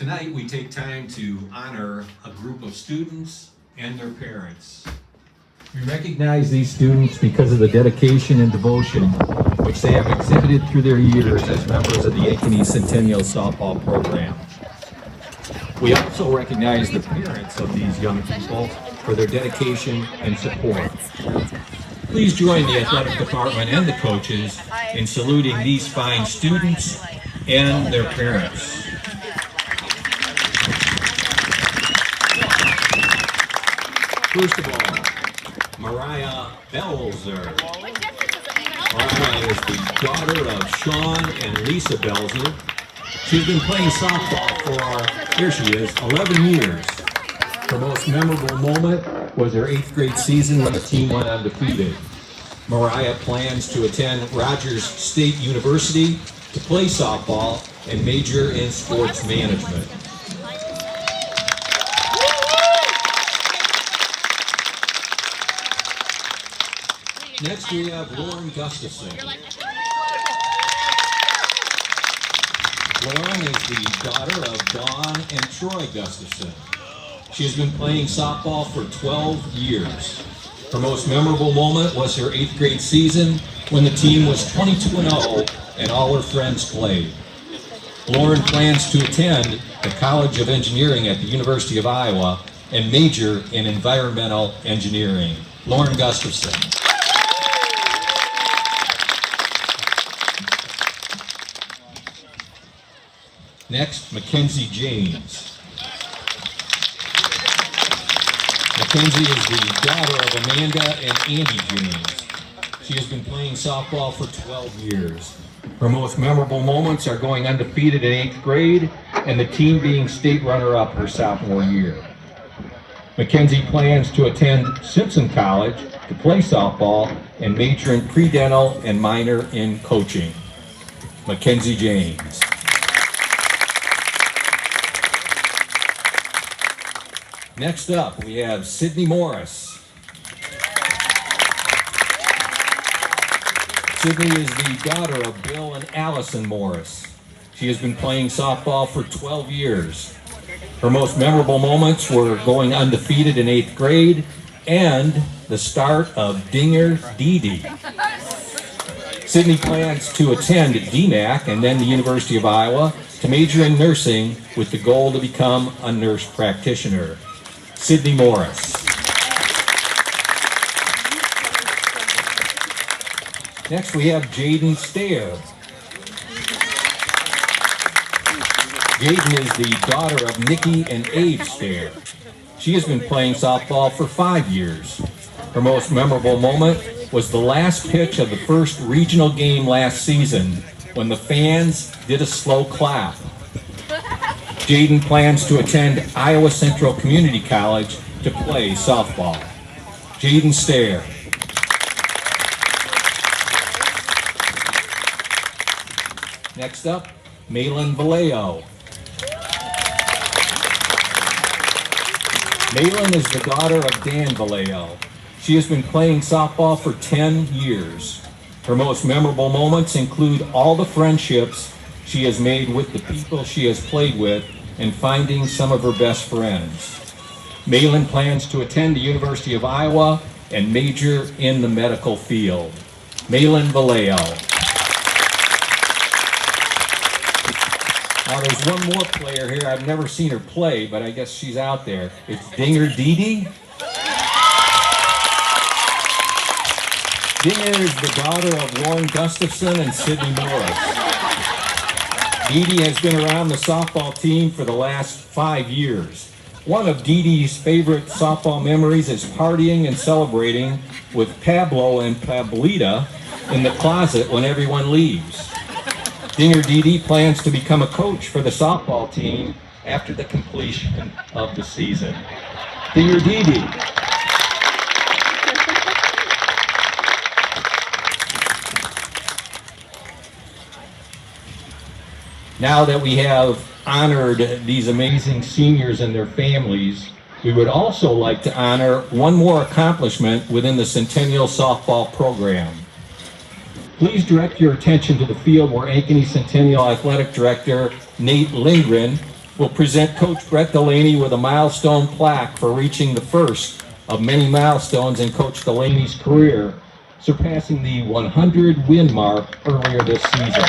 Tonight we take time to honor a group of students and their parents. We recognize these students because of the dedication and devotion which they have exhibited through their years as members of the Ankeny Centennial softball program. We also recognize the parents of these young people for their dedication and support. Please join the athletic department and the coaches in saluting these fine students and their parents. First of all, Mariah Belzer. Mariah is the daughter of Sean and Lisa Belzer. She's been playing softball for, here she is, 11 years. Her most memorable moment was her 8th grade season when the team went undefeated. Mariah plans to attend Rogers State University to play softball and major in sports management. Next we have Lauren Gustafson. Lauren is the daughter of Dawn and Troy Gustafson. She has been playing softball for 12 years. Her most memorable moment was her 8th grade season when the team was 22-0 and all her friends played. Lauren plans to attend the College of Engineering at the University of Iowa and major in environmental engineering. Lauren Gustafson. Next, Mackenzie James. Mackenzie is the daughter of Amanda and Andy James. She has been playing softball for 12 years. Her most memorable moments are going undefeated in 8th grade and the team being state runner-up her sophomore year. Mackenzie plans to attend Simpson College to play softball and major in pre-dental and minor in coaching. Mackenzie James. Next up, we have Sydney Morris. Sydney is the daughter of Bill and Allison Morris. She has been playing softball for 12 years. Her most memorable moments were going undefeated in 8th grade and the start of Dinger Dee. Sydney plans to attend DMAC and then the University of Iowa to major in nursing with the goal to become a nurse practitioner. Sydney Morris. Next we have Jaden Stair. Jaden is the daughter of Nikki and Abe Stair. She has been playing softball for 5 years. Her most memorable moment was the last pitch of the first regional game last season when the fans did a slow clap. Jaden plans to attend Iowa Central Community College to play softball. Jaden Stair. Next up, Malin Vallejo. Malin is the daughter of Dan Vallejo. She has been playing softball for 10 years. Her most memorable moments include all the friendships she has made with the people she has played with and finding some of her best friends. Malin plans to attend the University of Iowa and major in the medical field. Malin Vallejo. Now there's one more player here. I've never seen her play, but I guess she's out there. It's Dinger Dee. Dinger is the daughter of Lauren Gustafson and Sydney Morris. Dee has been around the softball team for the last 5 years. One of Dee's favorite softball memories is partying and celebrating with Pablo and Pablita in the closet when everyone leaves. Dinger Dee plans to become a coach for the softball team after the completion of the season. Dinger Dee. Now that we have honored these amazing seniors and their families, we would also like to honor one more accomplishment within the Centennial softball program. Please direct your attention to the field where Ankeny Centennial Athletic Director Nate Lindgren will present Coach Brett Delaney with a milestone plaque for reaching the first of many milestones in Coach Delaney's career, surpassing the 100-win mark earlier this season.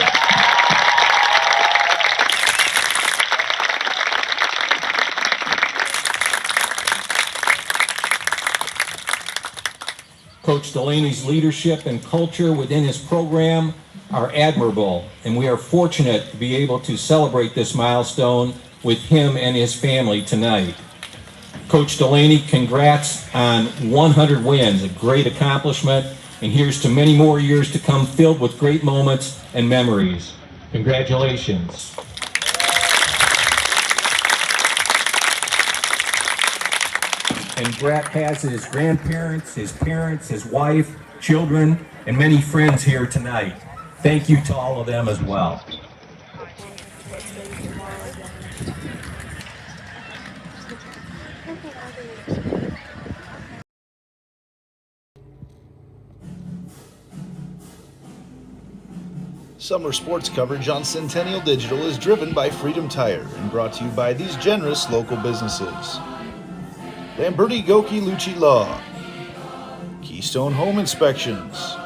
Coach Delaney's leadership and culture within his program are admirable, and we are fortunate to be able to celebrate this milestone with him and his family tonight. Coach Delaney, congrats on 100 wins, a great accomplishment, and here's to many more years to come filled with great moments and memories. Congratulations. And Brett has his grandparents, his parents, his wife, children, and many friends here tonight. Thank you to all of them as well. Summer sports coverage on Centennial Digital is driven by Freedom Tire and brought to you by these generous local businesses: Lamberti Goki Lucci Law, Keystone Home Inspections,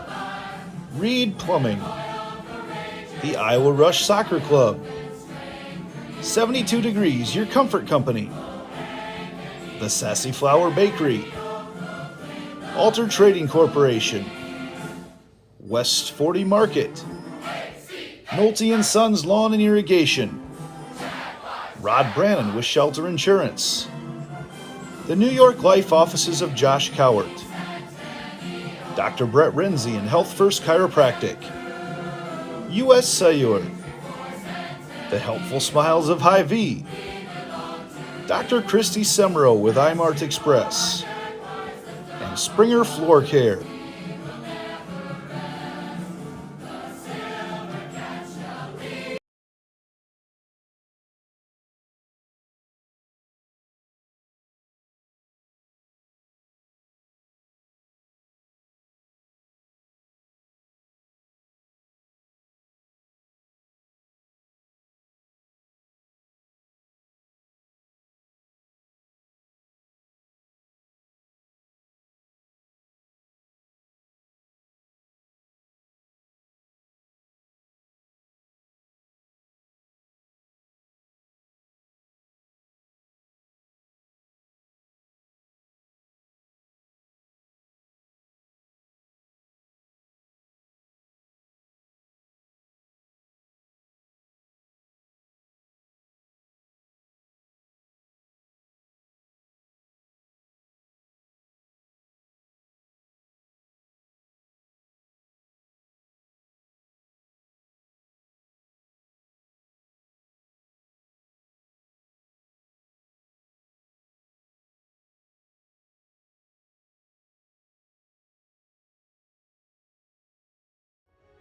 Reed Plumbing, the Iowa Rush Soccer Club, 72 Degrees, your comfort company, the Sassy Flower Bakery, Alter Trading Corporation, West 40 Market, Nolte & Sons Lawn and Irrigation, Rod Brannon with Shelter Insurance, the New York Life offices of Josh Cowart, Dr. Brett Renzi and Health First Chiropractic, U.S. Cellular, the Helpful Smiles of Hy-Vee, Dr. Christy Semro with iMart Express, and Springer Floor Care.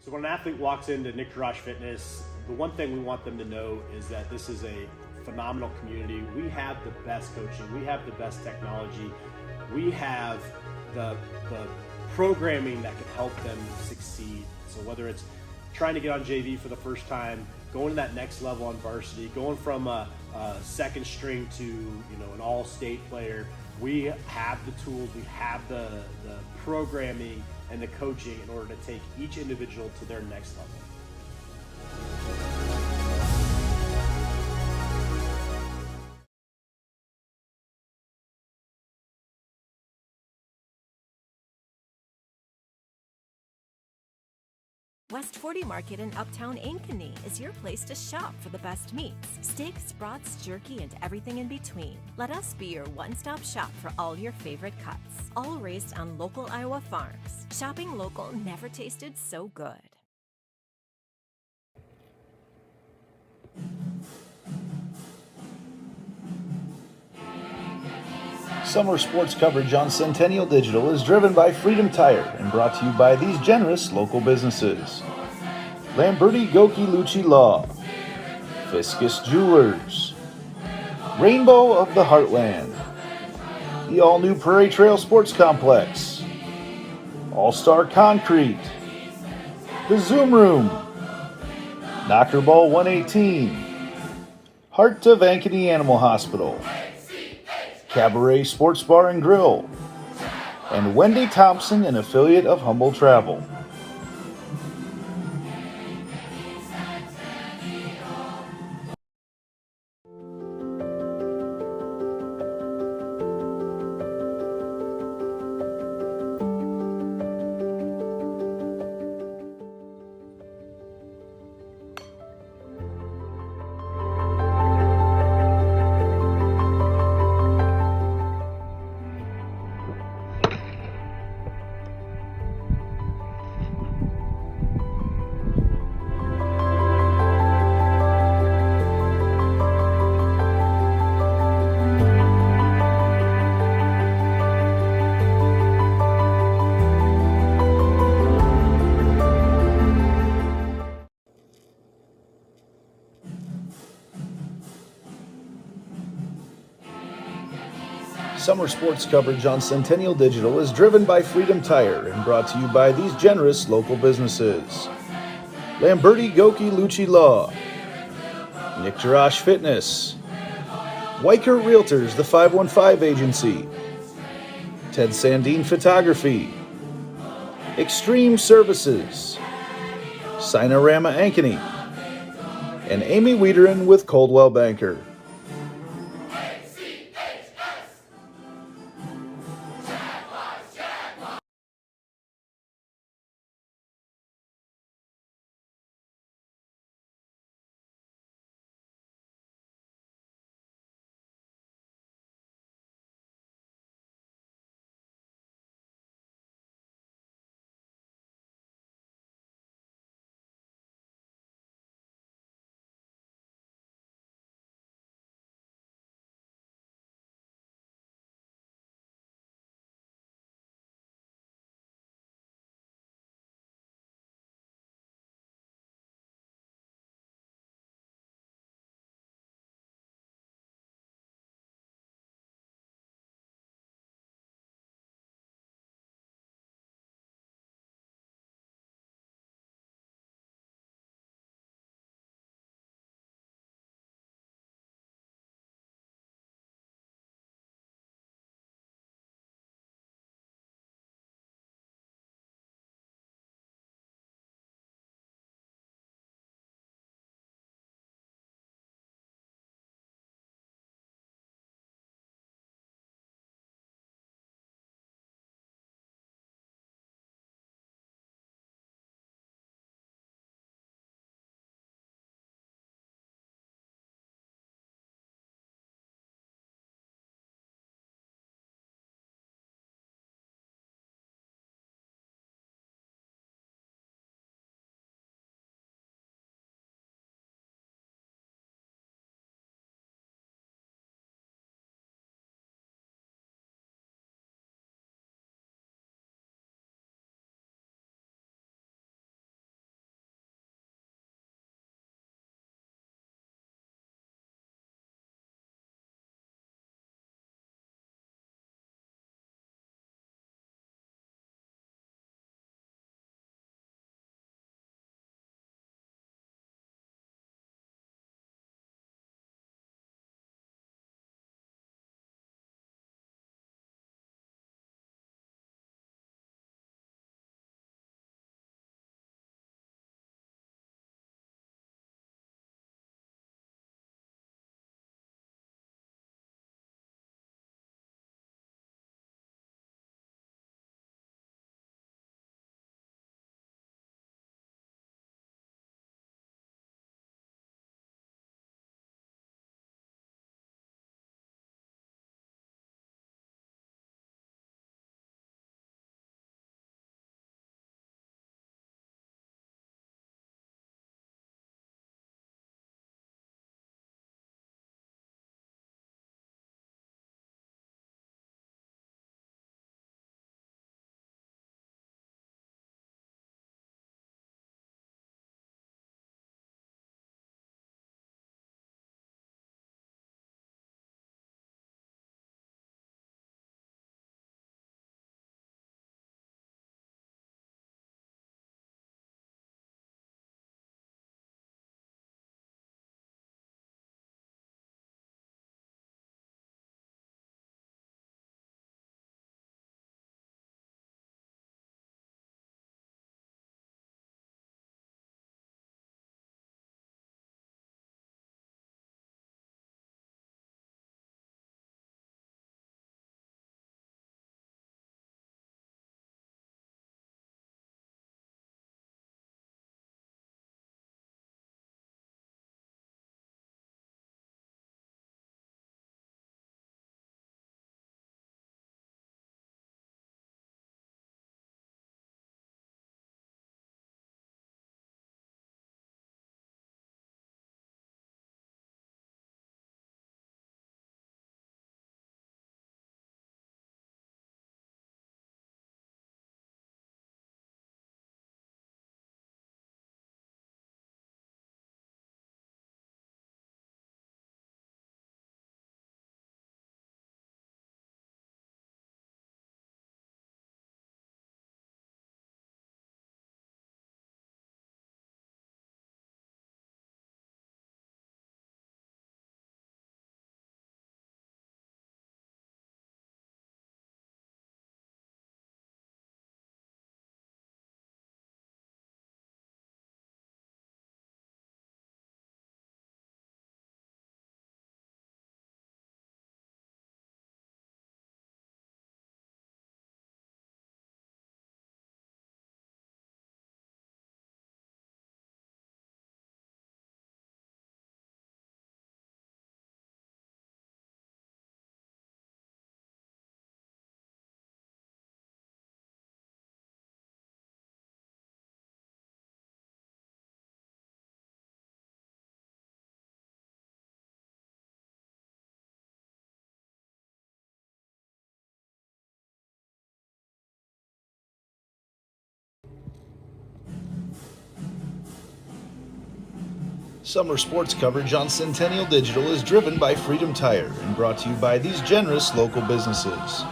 So when an athlete walks into Nick Garage Fitness, the one thing we want them to know is that this is a phenomenal community. We have the best coaching, we have the best technology, we have the programming that can help them succeed. So whether it's trying to get on JV for the first time, going to that next level on varsity, going from a second string to an all-state player, we have the tools, we have the programming and the coaching in order to take each individual to their next level. West 40 Market in Uptown Ankeny is your place to shop for the best meats, steaks, brats, jerky, and everything in between. Let us be your one-stop shop for all your favorite cuts, all raised on local Iowa farms. Shopping local never tasted so good. Summer sports coverage on Centennial Digital is driven by Freedom Tire and brought to you by these generous local businesses: Lamberti Goki Lucci Law, Fiscus Jewelers, Rainbow of the Heartland, the all-new Prairie Trail Sports Complex, All-Star Concrete, the Zoom Room, Knocker Ball 118, Heart of Ankeny Animal Hospital, Cabaret Sports Bar and Grill, and Wendy Thompson, an affiliate of Humble Travel. Summer sports coverage on Centennial Digital is driven by Freedom Tire and brought to you by these generous local businesses: Lamberti Goki Lucci Law, Nick Jarash Fitness, Weicker Realtors, the 515 Agency, Ted Sandine Photography, Extreme Services, Sinorama Ankeny, and Amy Wiederin with Coldwell Banker. Summer sports coverage on Centennial Digital is driven by Freedom Tire and brought to you by these generous local businesses: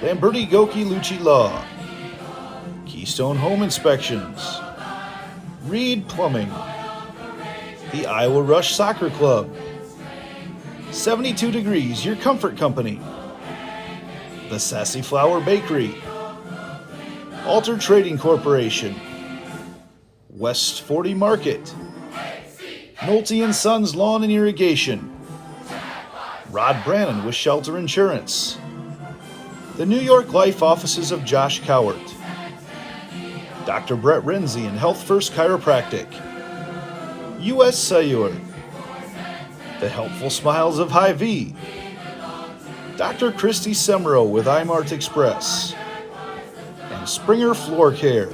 Lamberti Goki Lucci Law, Keystone Home Inspections, Reed Plumbing, the Iowa Rush Soccer Club, 72 Degrees, your comfort company, the Sassy Flower Bakery, Alter Trading Corporation, West 40 Market, Nolte & Sons Lawn and Irrigation, Rod Brannon with Shelter Insurance, the New York Life offices of Josh Cowart, Dr. Brett Renzi and Health First Chiropractic, U.S. Cellular, the helpful smiles of Hy-Vee, Dr. Christy Semro with iMart Express, and Springer Floor Care.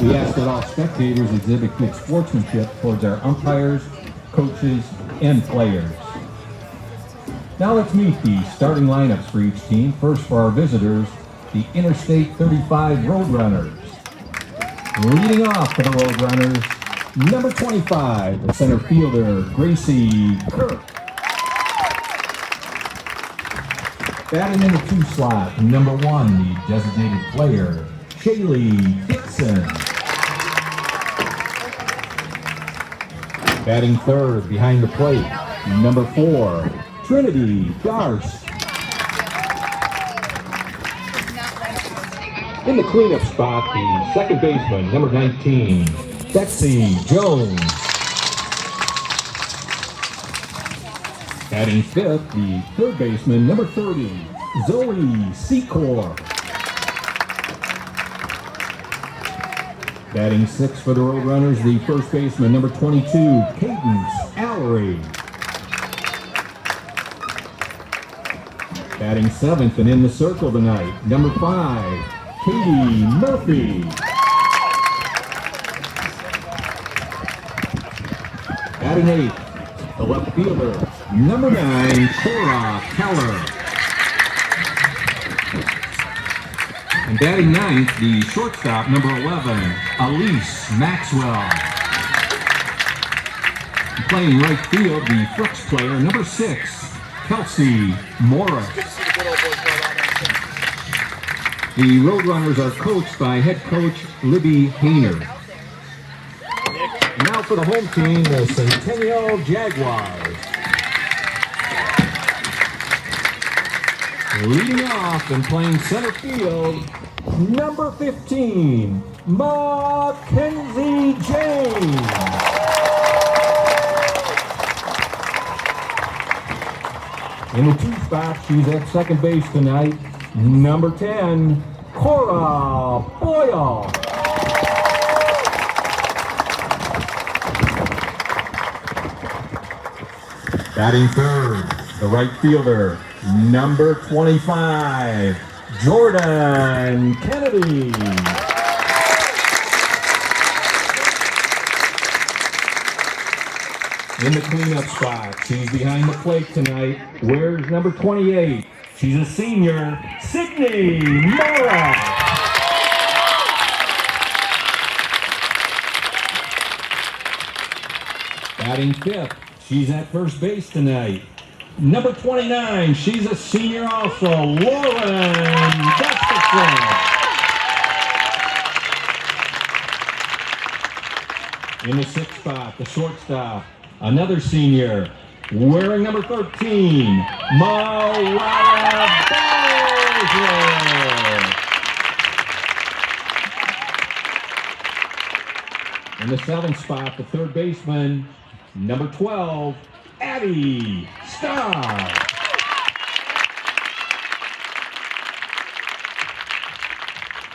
We ask that all spectators exhibit good sportsmanship towards our umpires, coaches, and players. Now let's meet the starting lineups for each team. First for our visitors, the Interstate 35 Roadrunners. Leading off for the Roadrunners, number 25, the center fielder, Gracie Kirk. Batting in the 2 slot, number 1, the designated player, Shaylee Dixon. Batting third behind the plate, number 4, Trinity Darce. In the cleanup spot, the second baseman, number 19, Betsy Jones. Batting fifth, the third baseman, number 30, Zoe Secor. Batting sixth for the Roadrunners, the first baseman, number 22, Cadence Allery. Batting seventh and in the circle tonight, number 5, Katie Murphy. Batting eighth, the left fielder, number 9, Cora Keller. And batting ninth, the shortstop, number 11, Elise Maxwell. And playing right field, the Fricks player, number 6, Kelsey Morris. The Roadrunners are coached by head coach Libby Hayner. Now for the home team, the Centennial Jaguars. Leading off and playing center field, number 15, Mackenzie James. In the 2 spot, she's at second base tonight, number 10, Cora Boyle. Batting third, the right fielder, number 25, Jordan Kennedy. In the cleanup spot, she's behind the plate tonight. Wears number 28. She's a senior, Sydney Mora. Batting fifth, she's at first base tonight. Number 29, she's a senior also, Lauren Gustafson. In the 6th spot, the shortstop, another senior, wearing number 13, Mariah Bowser. In the 7th spot, the third baseman, number 12, Abby Starr.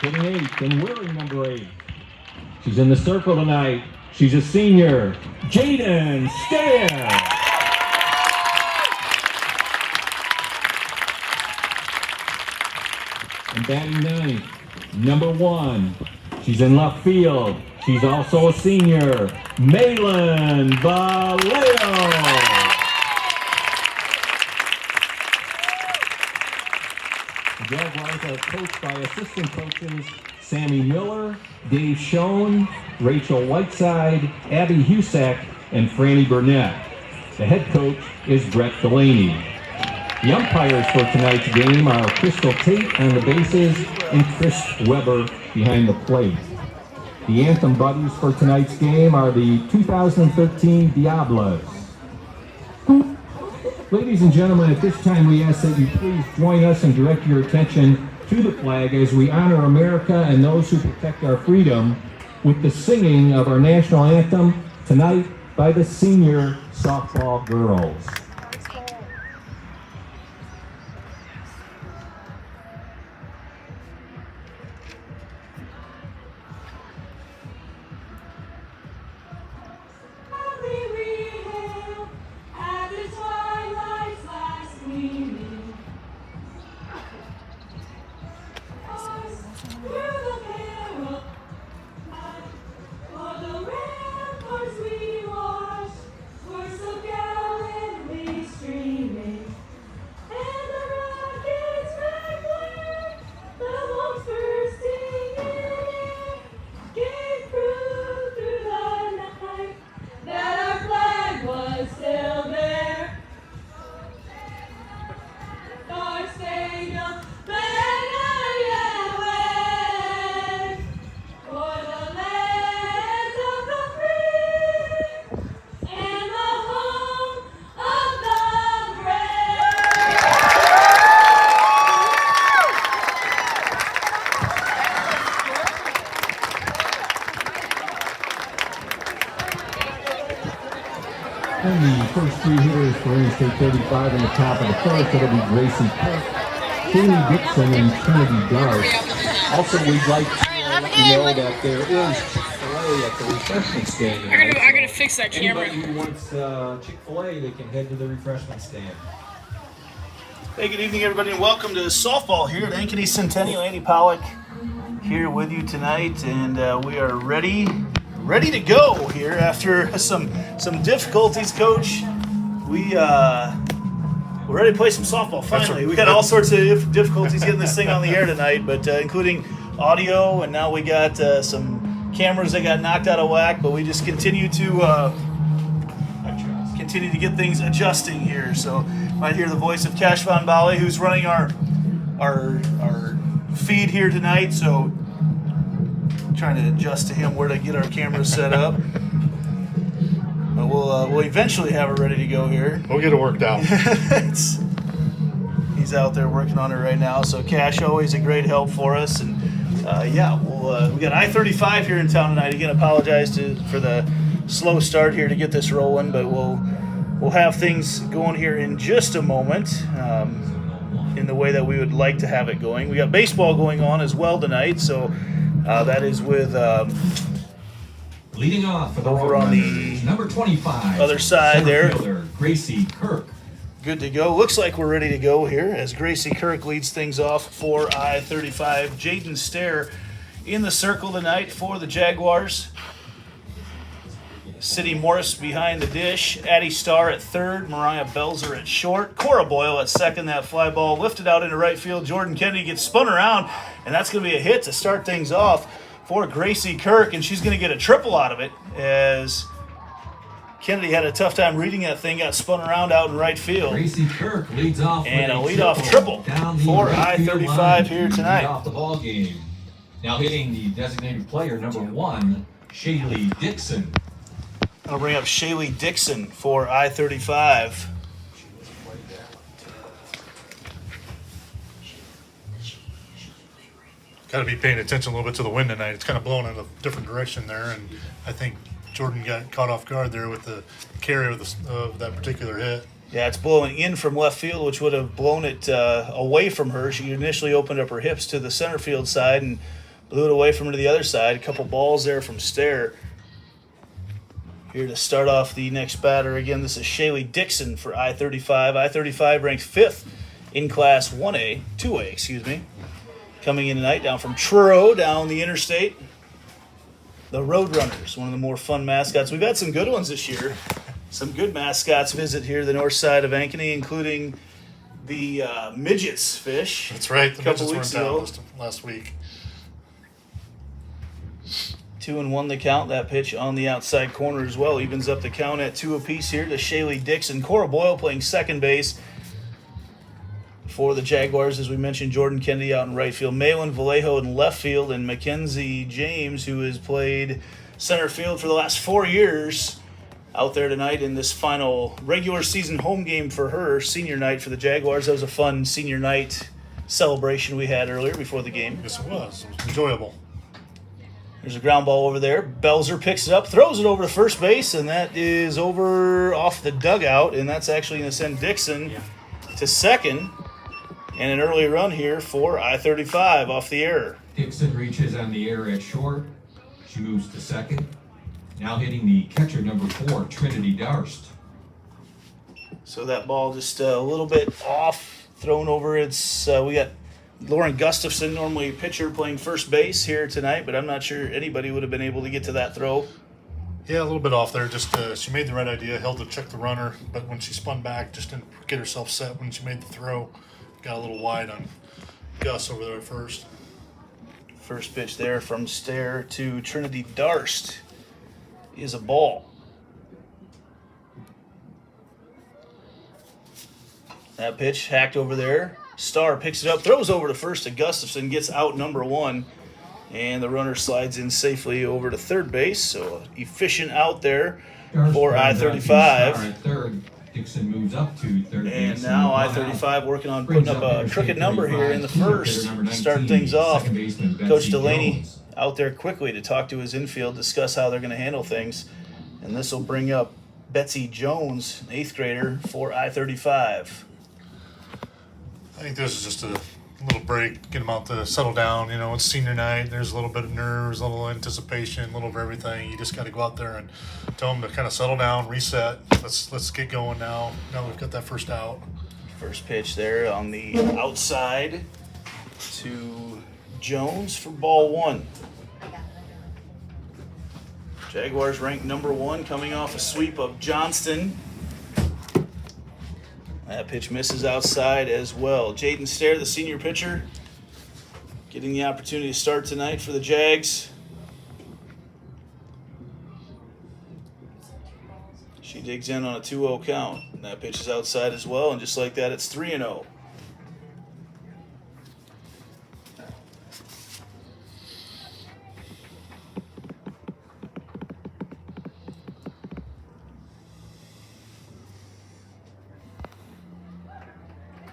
Hitting 8th and wearing number 8. She's in the circle tonight. She's a senior, Jaden Stair. And batting 9th, number 1. She's in left field. She's also a senior, Malin Vallejo. The Jaguars are coached by assistant coaches Sammy Miller, Dave Schoen, Rachel Whiteside, Abby Husak, and Franny Burnett. The head coach is Brett Delaney. The umpires for tonight's game are Crystal Tate on the bases and Chris Weber behind the plate. The anthem buddies for tonight's game are the 2013 Diablos. Ladies and gentlemen, at this time we ask that you please join us and direct your attention to the flag as we honor America and those who protect our freedom with the singing of our national anthem tonight by the senior softball girls. first three hitters for Interstate 35 in the top of the first. It'll be Gracie Kirk, Shaylee Dixon, and Trinity Darst. Also, we'd like to let you know that there is Chick-fil-A at the refreshment stand tonight. I'm gonna fix that camera. Anybody who wants Chick-fil-A, they can head to the refreshment stand. Hey, good evening, everybody, and welcome to softball here at Ankeny Centennial. Andy Pollock here with you tonight, and we are ready to go here after some difficulties, Coach. We're ready to play some softball. Finally, we got all sorts of difficulties getting this thing on the air tonight, but including audio, and now we got some cameras that got knocked out of whack. But we just continue to get things adjusting here. So you might hear the voice of Cash Von Bale, who's running our feed here tonight. So trying to adjust to him where to get our cameras set up. But we'll eventually have it ready to go here. We'll get it worked out. He's out there working on it right now. So Cash, always a great help for us. And we got I-35 here in town tonight. Again, apologize for the slow start here to get this rolling, but we'll have things going here in just a moment in the way that we would like to have it going. We got baseball going on as well tonight, so that is with Leading off for the over on the number 25 other side there, fielder, Gracie Kirk. Good to go. Looks like we're ready to go here as Gracie Kirk leads things off for I-35. Jaden Stair in the circle tonight for the Jaguars. Sidney Morris behind the dish. Addie Starr at third. Mariah Belzer at short. Cora Boyle at second. That fly ball lifted out into right field. Jordan Kennedy gets spun around, and that's going to be a hit to start things off for Gracie Kirk, and she's going to get a triple out of it as Kennedy had a tough time reading that thing, got spun around out in right field. Gracie Kirk leads off And a with leadoff triple down the for right field I-35 line here to tonight. lead off the ball game. Now hitting the designated player number 1, Shaylee Dixon. I'll bring up Shaylee Dixon for I-35. Got to be paying attention a little bit to the wind tonight. It's kind of blowing in a different direction there, and I think Jordan got caught off guard there with the carry of that particular hit. Yeah, it's blowing in from left field, which would have blown it away from her. She initially opened up her hips to the center field side and blew it away from her to the other side. A couple balls there from Stair. Here to start off the next batter. Again, this is Shaylee Dixon for I-35. I-35 ranked 5th in Class 2A, Coming in tonight down from Truro, down the interstate. The Roadrunners, one of the more fun mascots. We've had some good ones this year. Some good mascots visit here the north side of Ankeny, including the Midgets fish. That's right. The couple Midgets weeks were in ago. town last week. 2-1 the count. That pitch on the outside corner as well. Evens up the count at 2 apiece here to Shaylee Dixon. Cora Boyle playing second base for the Jaguars. As we mentioned, Jordan Kennedy out in right field. Malin Vallejo in left field. And Mackenzie James, who has played center field for the last 4 years, out there tonight in this final regular season home game for her. Senior night for the Jaguars. That was a fun senior night celebration we had earlier before the game. Yes, it was. It was enjoyable. There's a ground ball over there. Belzer picks it up, throws it over to first base, and that is over off the dugout, and that's actually going to send Dixon to second. And an early run here for I-35 off the error. Dixon reaches on the air at short. She moves to second. Now hitting the catcher number 4, Trinity Darst. So that ball just a little bit off, thrown over. We got Lauren Gustafson, normally a pitcher, playing first base here tonight, but I'm not sure anybody would have been able to get to that throw. Yeah, a little bit off there. Just she made the right idea, held to check the runner, but when she spun back, just didn't get herself set when she made the throw. Got a little wide on Gus over there at first. First pitch there from Stair to Trinity Darst is a ball. That pitch hacked over there. Starr picks it up, throws over to first to Gustafson, gets out number 1, and the runner slides in safely over to third base. So efficient out there for I-35. At third. Dixon moves up to third base. And now I-35 working on putting up a crooked number here in the first to start things off. Coach Delaney out there quickly to talk to his infield, discuss how they're going to handle things. And this will bring up Betsy Jones, an 8th grader for I-35. I think this is just a little break, get them out to settle down. You know, it's senior night. There's a little bit of nerves, a little anticipation, a little of everything. You just got to go out there and tell them to kind of settle down, reset. Let's get going now. Now we've got that first out. First pitch there on the outside to Jones for ball 1. Jaguars ranked number 1, coming off a sweep of Johnston. That pitch misses outside as well. Jaden Stair, the senior pitcher, getting the opportunity to start tonight for the Jags. She digs in on a 2-0 count. And that pitch is outside as well, and just like that, it's 3-0.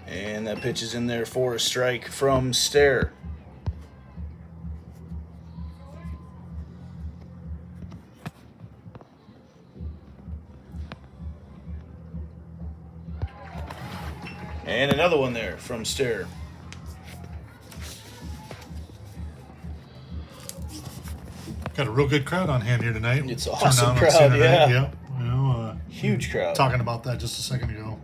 And that pitch is in there for a strike from Stair. And another one there from Stair. Got a real good crowd on hand here tonight. It's an Turned awesome out on crowd, Saturday yeah. night. Yep. You know, Huge crowd. Talking about that just a second ago.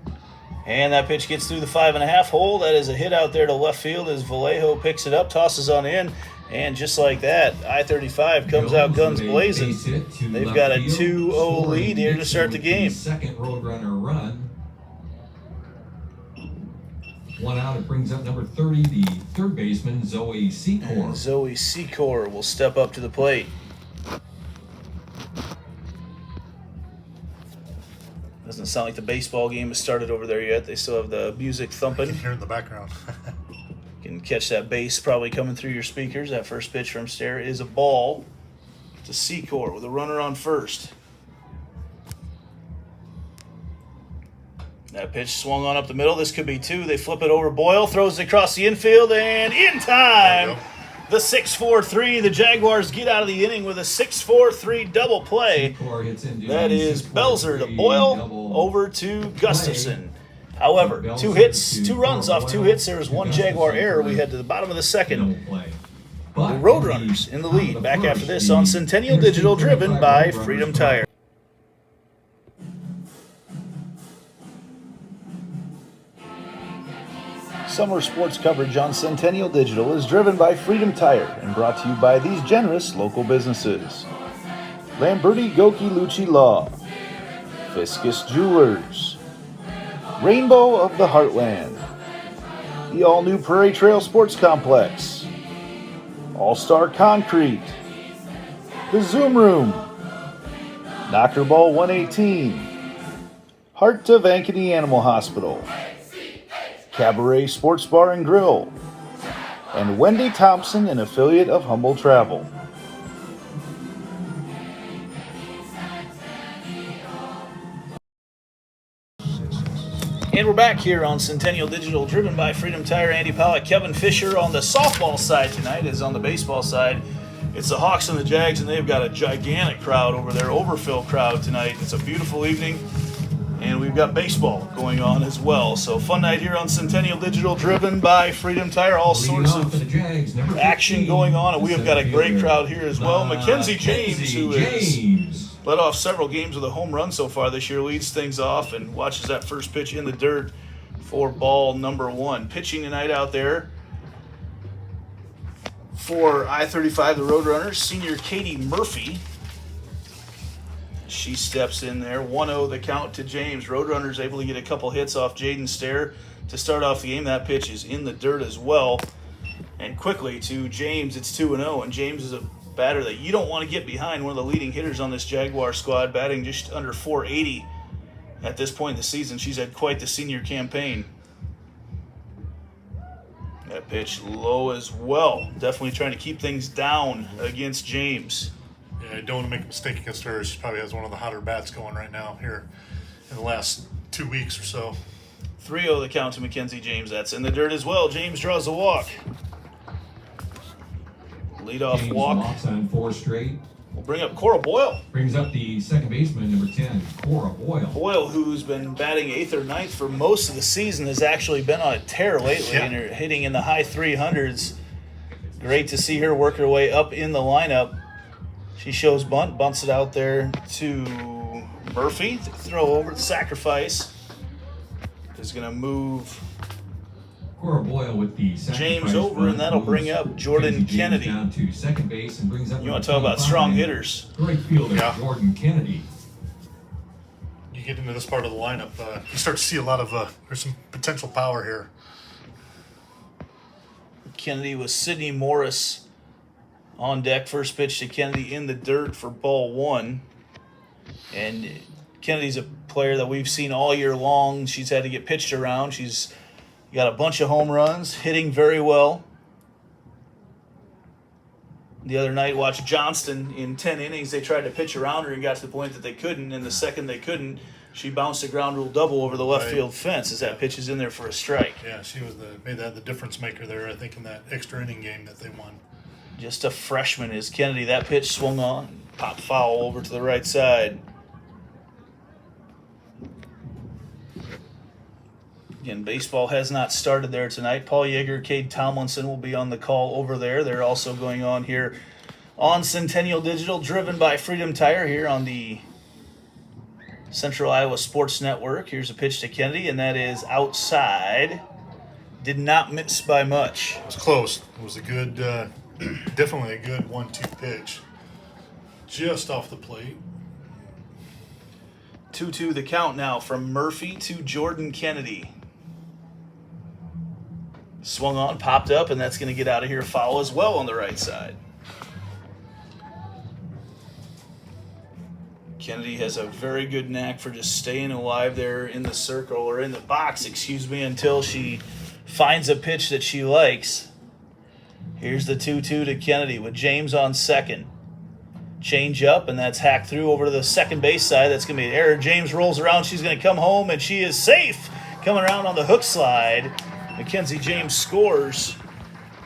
And that pitch gets through the 5.5 hole. That is a hit out there to left field as Vallejo picks it up, tosses on in, and just like that, I-35 comes out guns blazing. They've got a 2-0 lead here to start the game. Second Roadrunner run. 1 out. It brings up number 30, the third baseman, Zoe Secor. And Zoe Secor will step up to the plate. Doesn't sound like the baseball game has started over there yet. They still have the music I thumping. can hear it in the background. You can catch that bass probably coming through your speakers. That first pitch from Stair is a ball to Secor with a runner on first. That pitch swung on up the middle. This could be 2. They flip it over. Boyle throws it across the infield, and in time, the 6-4-3. The Jaguars get out of the inning with a 6-4-3 double play. That is Belzer to Boyle over to Gustafson. However, 2 hits, 2 runs off 2 hits. There was 1 Jaguar error. We head to the bottom of the second. The Roadrunners in the lead. Back after this on Centennial Digital, driven by Freedom Tire. Summer sports coverage on Centennial Digital is driven by Freedom Tire and brought to you by these generous local businesses: Lamberti Goki Lucci Law, Fiscus Jewelers, Rainbow of the Heartland, the all-new Prairie Trail Sports Complex, All-Star Concrete, the Zoom Room, Knockerball 118, Heart of Ankeny Animal Hospital, Cabaret Sports Bar and Grill, and Wendy Thompson, an affiliate of Humble Travel. And we're back here on Centennial Digital, driven by Freedom Tire. Andy Pollack, Kevin Fisher on the softball side tonight. Is on the baseball side, it's the Hawks and the Jags, and they've got a gigantic crowd over there, overfill crowd tonight. It's a beautiful evening. And we've got baseball going on as well. So fun night here on Centennial Digital, driven by Freedom Tire. All sorts of action going on, and we have got a great crowd here as well. Mackenzie James, who has led off several games with a home run so far this year, leads things off and watches that first pitch in the dirt for ball number 1. Pitching tonight out there for I-35, the Roadrunners, senior Katie Murphy. She steps in there. 1-0 the count to James. Roadrunners able to get a couple hits off Jaden Stair to start off the game. That pitch is in the dirt as well. And quickly to James, it's 2-0. And James is a batter that you don't want to get behind. One of the leading hitters on this Jaguar squad, batting just under 480 at this point in the season. She's had quite the senior campaign. That pitch low as well. Definitely trying to keep things down against James. Yeah, I don't want to make a mistake against her. She probably has one of the hotter bats going right now here in the last 2 weeks or so. 3-0 the count to Mackenzie James. That's in the dirt as well. James draws the walk. Leadoff James walk. walks on 4 straight. will bring up Cora Boyle. Brings up the second baseman, number 10, Cora Boyle. Boyle, who's been batting 8th or 9th for most of the season, has actually been on a tear lately Yeah. and are hitting in the high 300s. Great to see her work her way up in the lineup. She shows bunt, bunts it out there to Murphy. Throw over the sacrifice. Is going to move Cora Boyle with the sacrifice James over, bunt and that'll moves bring up Jordan James Kennedy. down to second base and brings up. You want to talk about strong hitters? Great fielder, Yeah. Jordan Kennedy. You get into this part of the lineup, you start to see a lot of there's some potential power here. Kennedy with Sydney Morris on deck. First pitch to Kennedy in the dirt for ball 1. And Kennedy's a player that we've seen all year long. She's had to get pitched around. She's got a bunch of home runs, hitting very well. The other night, watched Johnston in 10 innings. They tried to pitch around her and got to the point that they couldn't. And the second they couldn't, she bounced a ground rule double over the left Right. field fence as that pitch is in there for a strike. Yeah, she was made that the difference maker there, I think, in that extra inning game that they won. Just a freshman is Kennedy. That pitch swung on, popped foul over to the right side. Again, baseball has not started there tonight. Paul Yeager, Cade Tomlinson will be on the call over there. They're also going on here on Centennial Digital, driven by Freedom Tire here on the Central Iowa Sports Network. Here's a pitch to Kennedy, and that is outside. Did not miss by much. It was close. It was a good, definitely a good 1-2 pitch. Just off the plate. 2-2 the count now from Murphy to Jordan Kennedy. Swung on, popped up, and that's going to get out of here. Foul as well on the right side. Kennedy has a very good knack for just staying alive there in the circle, or in the box, excuse me, until she finds a pitch that she likes. Here's the 2-2 to Kennedy with James on second. Change up, and that's hacked through over to the second base side. That's going to be an error. James rolls around. She's going to come home, and she is safe. Coming around on the hook slide. Mackenzie James scores.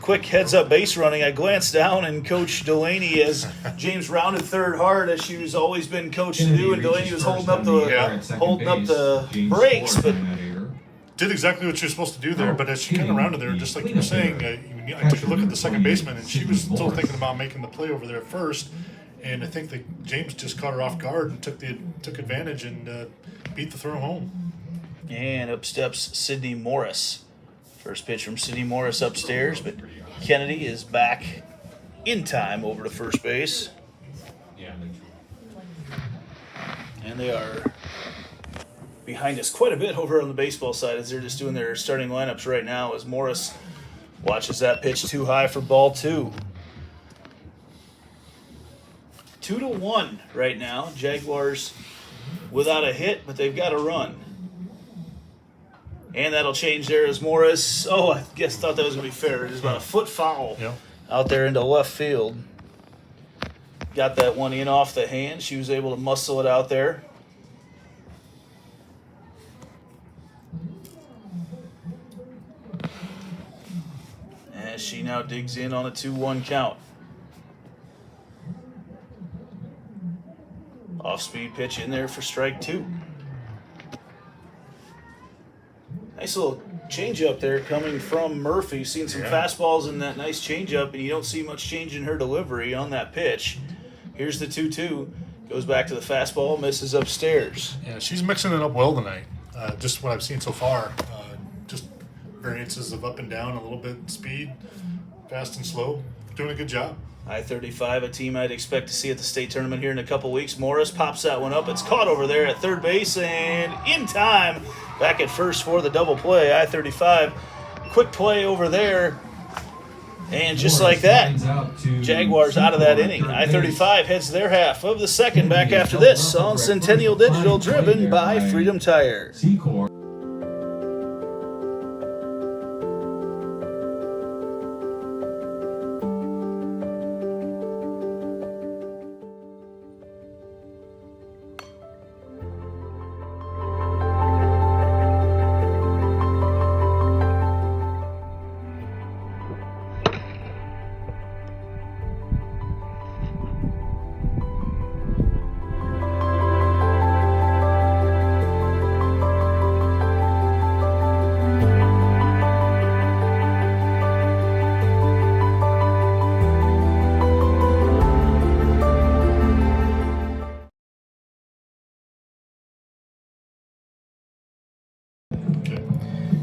Quick heads-up base running. I glanced down, and Coach Delaney, as James rounded third hard, as she was always been coached to do, and Delaney was holding up the brakes, but Did exactly what she was supposed to do there, but as she came around to there, just like you were saying, I took a look at the second baseman, and she was still thinking about making the play over there first, and I think that James just caught her off guard and took advantage and beat the throw home. And up steps Sydney Morris. First pitch from Sydney Morris upstairs, but Kennedy is back in time over to first base. And they are behind us quite a bit over on the baseball side as they're just doing their starting lineups right now as Morris watches that pitch too high for ball 2. 2-1 right now. Jaguars without a hit, but they've got a run. And that'll change there as Morris, I thought that was going to be fair. It is about a foot foul out there into left field. Got that one in off the hand. She was able to muscle it out there. As she now digs in on a 2-1 count. Off-speed pitch in there for strike 2. Nice little changeup there coming from Murphy. Seen some fastballs in that nice changeup, and you don't see much change in her delivery on that pitch. Here's the 2-2. Goes back to the fastball, misses upstairs. Yeah, she's mixing it up well tonight. Just what I've seen so far. Just variances of up and down, a little bit speed, fast and slow. Doing a good job. I-35, a team I'd expect to see at the state tournament here in a couple weeks. Morris pops that one up. It's caught over there at third base and in time. Back at first for the double play. I-35, quick play over there. And just like that, Jaguars out of that inning. I-35 heads their half of the second back after this on Centennial Digital, driven by Freedom Tire.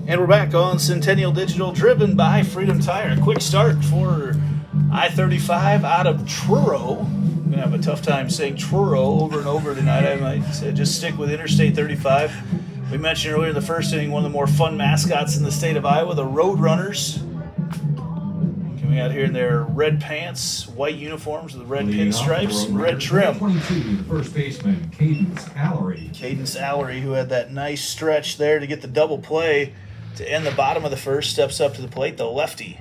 And we're back on Centennial Digital, driven by Freedom Tire. A quick start for I-35 out of Truro. I'm going to have a tough time saying Truro over and over tonight. I might say just stick with Interstate 35. We mentioned earlier in the first inning, one of the more fun mascots in the state of Iowa, the Roadrunners. Coming out here in their red pants, white uniforms with red pinstripes, and red trim. 22, the first baseman, Cadence Allery. Cadence Allery, who had that nice stretch there to get the double play to end the bottom of the first, steps up to the plate, the lefty.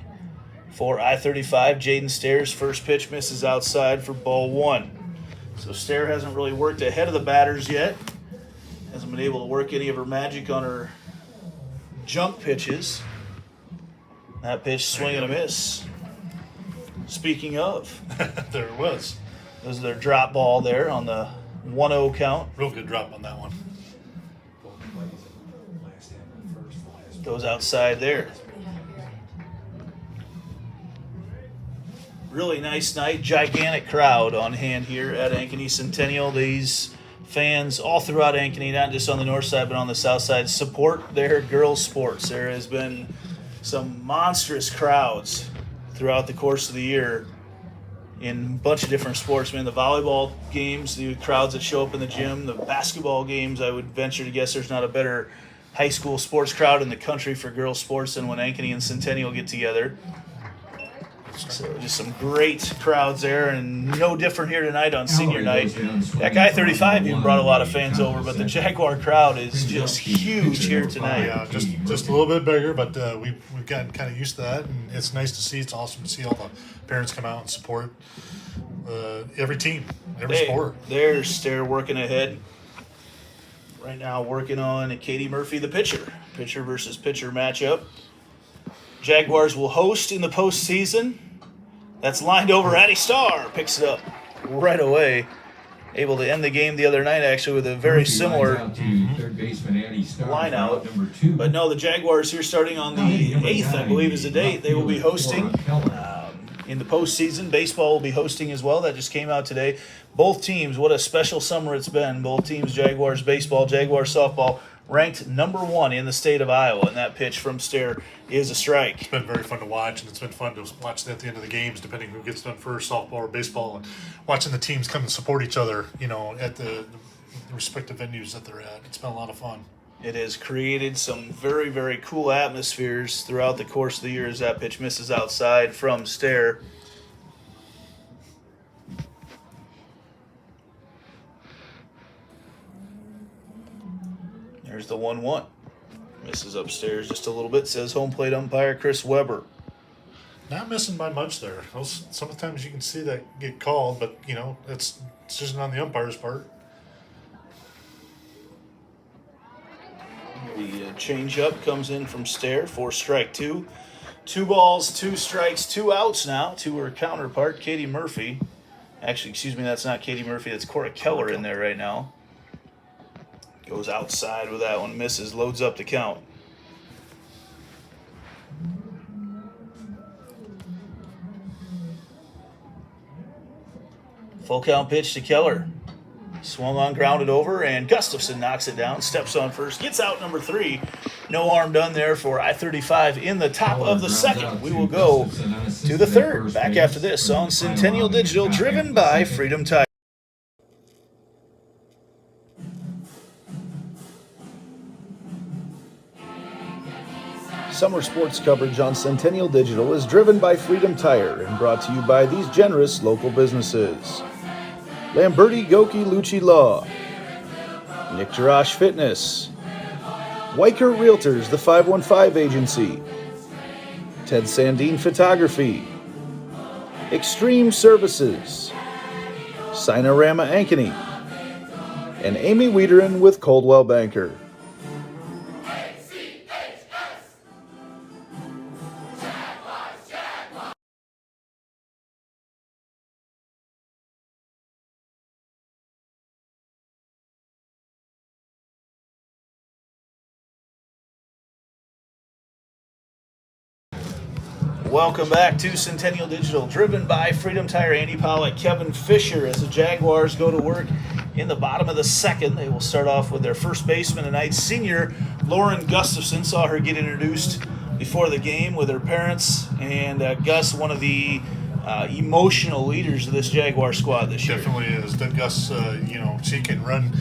For I-35, Jaden Stair's first pitch misses outside for ball one. So Stair hasn't really worked ahead of the batters yet. Hasn't been able to work any of her magic on her jump pitches. That pitch, swing and a miss. Speaking of, There it was. those are their drop ball there on the 1-0 count. Real good drop on that one. Goes outside there. Really nice night. Gigantic crowd on hand here at Ankeny Centennial. These fans all throughout Ankeny, not just on the north side but on the south side, support their girls' sports. There has been some monstrous crowds throughout the course of the year in a bunch of different sports. I mean, the volleyball games, the crowds that show up in the gym, the basketball games, I would venture to guess there's not a better high school sports crowd in the country for girls' sports than when Ankeny and Centennial get together. So just some great crowds there, and no different here tonight on senior night. That guy 35 even brought a lot of fans over, but the Jaguar crowd is just huge here tonight. Yeah, just a little bit bigger, but we've gotten kind of used to that, and it's nice to see. It's awesome to see all the parents come out and support every team, every sport. There's Stair working ahead. Right now working on Katie Murphy, the pitcher. Pitcher versus pitcher matchup. Jaguars will host in the postseason. That's lined over. Addie Starr picks it up right away. Able to end the game the other night, actually, with a very similar Third baseman Addie Starr, line out. number 2. But no, the Jaguars here starting on the 8th, I believe, is the date. They will be hosting in the postseason. Baseball will be hosting as well. That just came out today. Both teams, what a special summer it's been. Both teams, Jaguars baseball, Jaguars softball, ranked number 1 in the state of Iowa. And that pitch from Stair is a strike. It's been very fun to watch, and it's been fun to watch at the end of the games, depending who gets done first, softball or baseball, and watching the teams come and support each other, at the respective venues that they're at. It's been a lot of fun. It has created some very, very cool atmospheres throughout the course of the year as that pitch misses outside from Stair. There's the 1-1. Misses upstairs just a little bit, says home plate umpire Chris Weber. Not missing by much there. Sometimes you can see that get called, but, it's just on the umpire's part. The change-up comes in from Stair for strike 2. 2 balls, 2 strikes, 2 outs now to her counterpart, Katie Murphy. Actually, excuse me, that's not Katie Murphy, that's Cora Keller in there right now. Goes outside with that one, misses, loads up the count. Full count pitch to Keller. Swung on, grounded over, and Gustafson knocks it down, steps on first, gets out number 3. No harm done there for I-35 in the top of the second. We will go to the third. Back after this on Centennial Digital, driven by Freedom Tire. Summer sports coverage on Centennial Digital is driven by Freedom Tire and brought to you by these generous local businesses. Lamberti Goki Lucci Law, Nick Jarash Fitness, Weicker Realtors, the 515 Agency, Ted Sandine Photography, Extreme Services, Sinorama Ankeny, and Amy Wiederin with Coldwell Banker. Welcome back to Centennial Digital, driven by Freedom Tire. Andy Pollock, Kevin Fisher, as the Jaguars go to work in the bottom of the second. They will start off with their first baseman tonight, senior Lauren Gustafson. Saw her get introduced before the game with her parents, and Gus, one of the emotional leaders of this Jaguar squad this year. Definitely is. That Gus, she can run,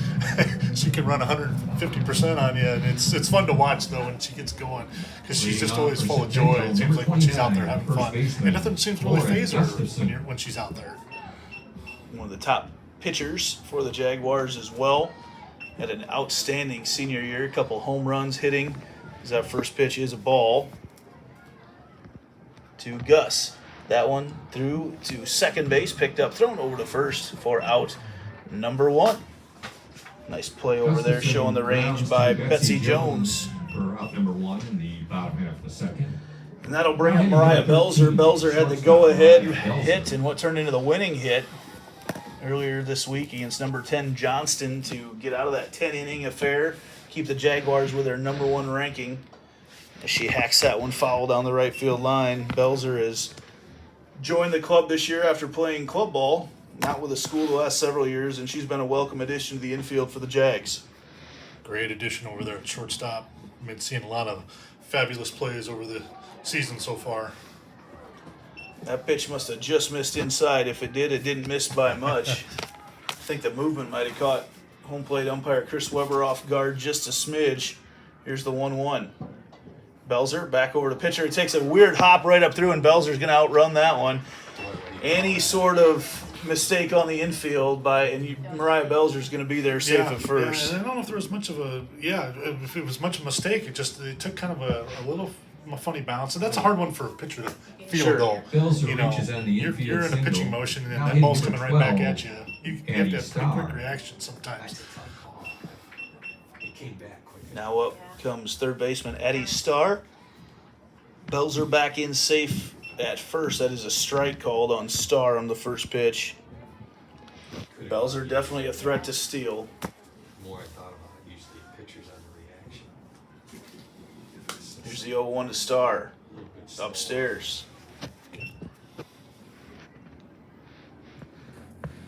she can run 150% on you, and it's fun to watch though when she gets going, because she's just always full of joy. It seems like when she's out there having fun, and nothing seems to really faze her when she's out there. One of the top pitchers for the Jaguars as well. Had an outstanding senior year, a couple home runs hitting. As that first pitch is a ball to Gus. That one through to second base, picked up, thrown over to first for out number 1. Nice play over there, showing the range by Betsy Jones. For out number 1 in the bottom half of the second. And that'll bring up Mariah Belzer. Belzer had the go-ahead hit and what turned into the winning hit earlier this week against number 10 Johnston to get out of that 10-inning affair, keep the Jaguars with their number 1 ranking. As she hacks that one foul down the right field line. Belzer has joined the club this year after playing club ball, not with the school the last several years, and she's been a welcome addition to the infield for the Jags. Great addition over there at shortstop. I've been seeing a lot of fabulous plays over the season so far. That pitch must have just missed inside. If it did, it didn't miss by much. I think the movement might have caught home plate umpire Chris Weber off guard just a smidge. Here's the 1-1. Belzer back over to pitcher. It takes a weird hop right up through, and Belzer's going to outrun that one. Any sort of mistake on the infield Mariah Belzer's going to be there safe at first. Yeah, I don't know if there was much of if it was much of a mistake. It took kind of a little funny bounce, and that's a hard one for a pitcher to feel though. Belzer reaches on the infield you're in a pitching motion, and Now that ball's hitting coming number right back 12, at you. You have to have pretty quick reaction sometimes. Now up comes third baseman Eddie Starr. Belzer back in safe at first. That is a strike called on Starr on the first pitch. Belzer definitely a threat to steal. The more I thought about it, usually pitchers on the reaction. Here's the 0-1 to Starr. Upstairs.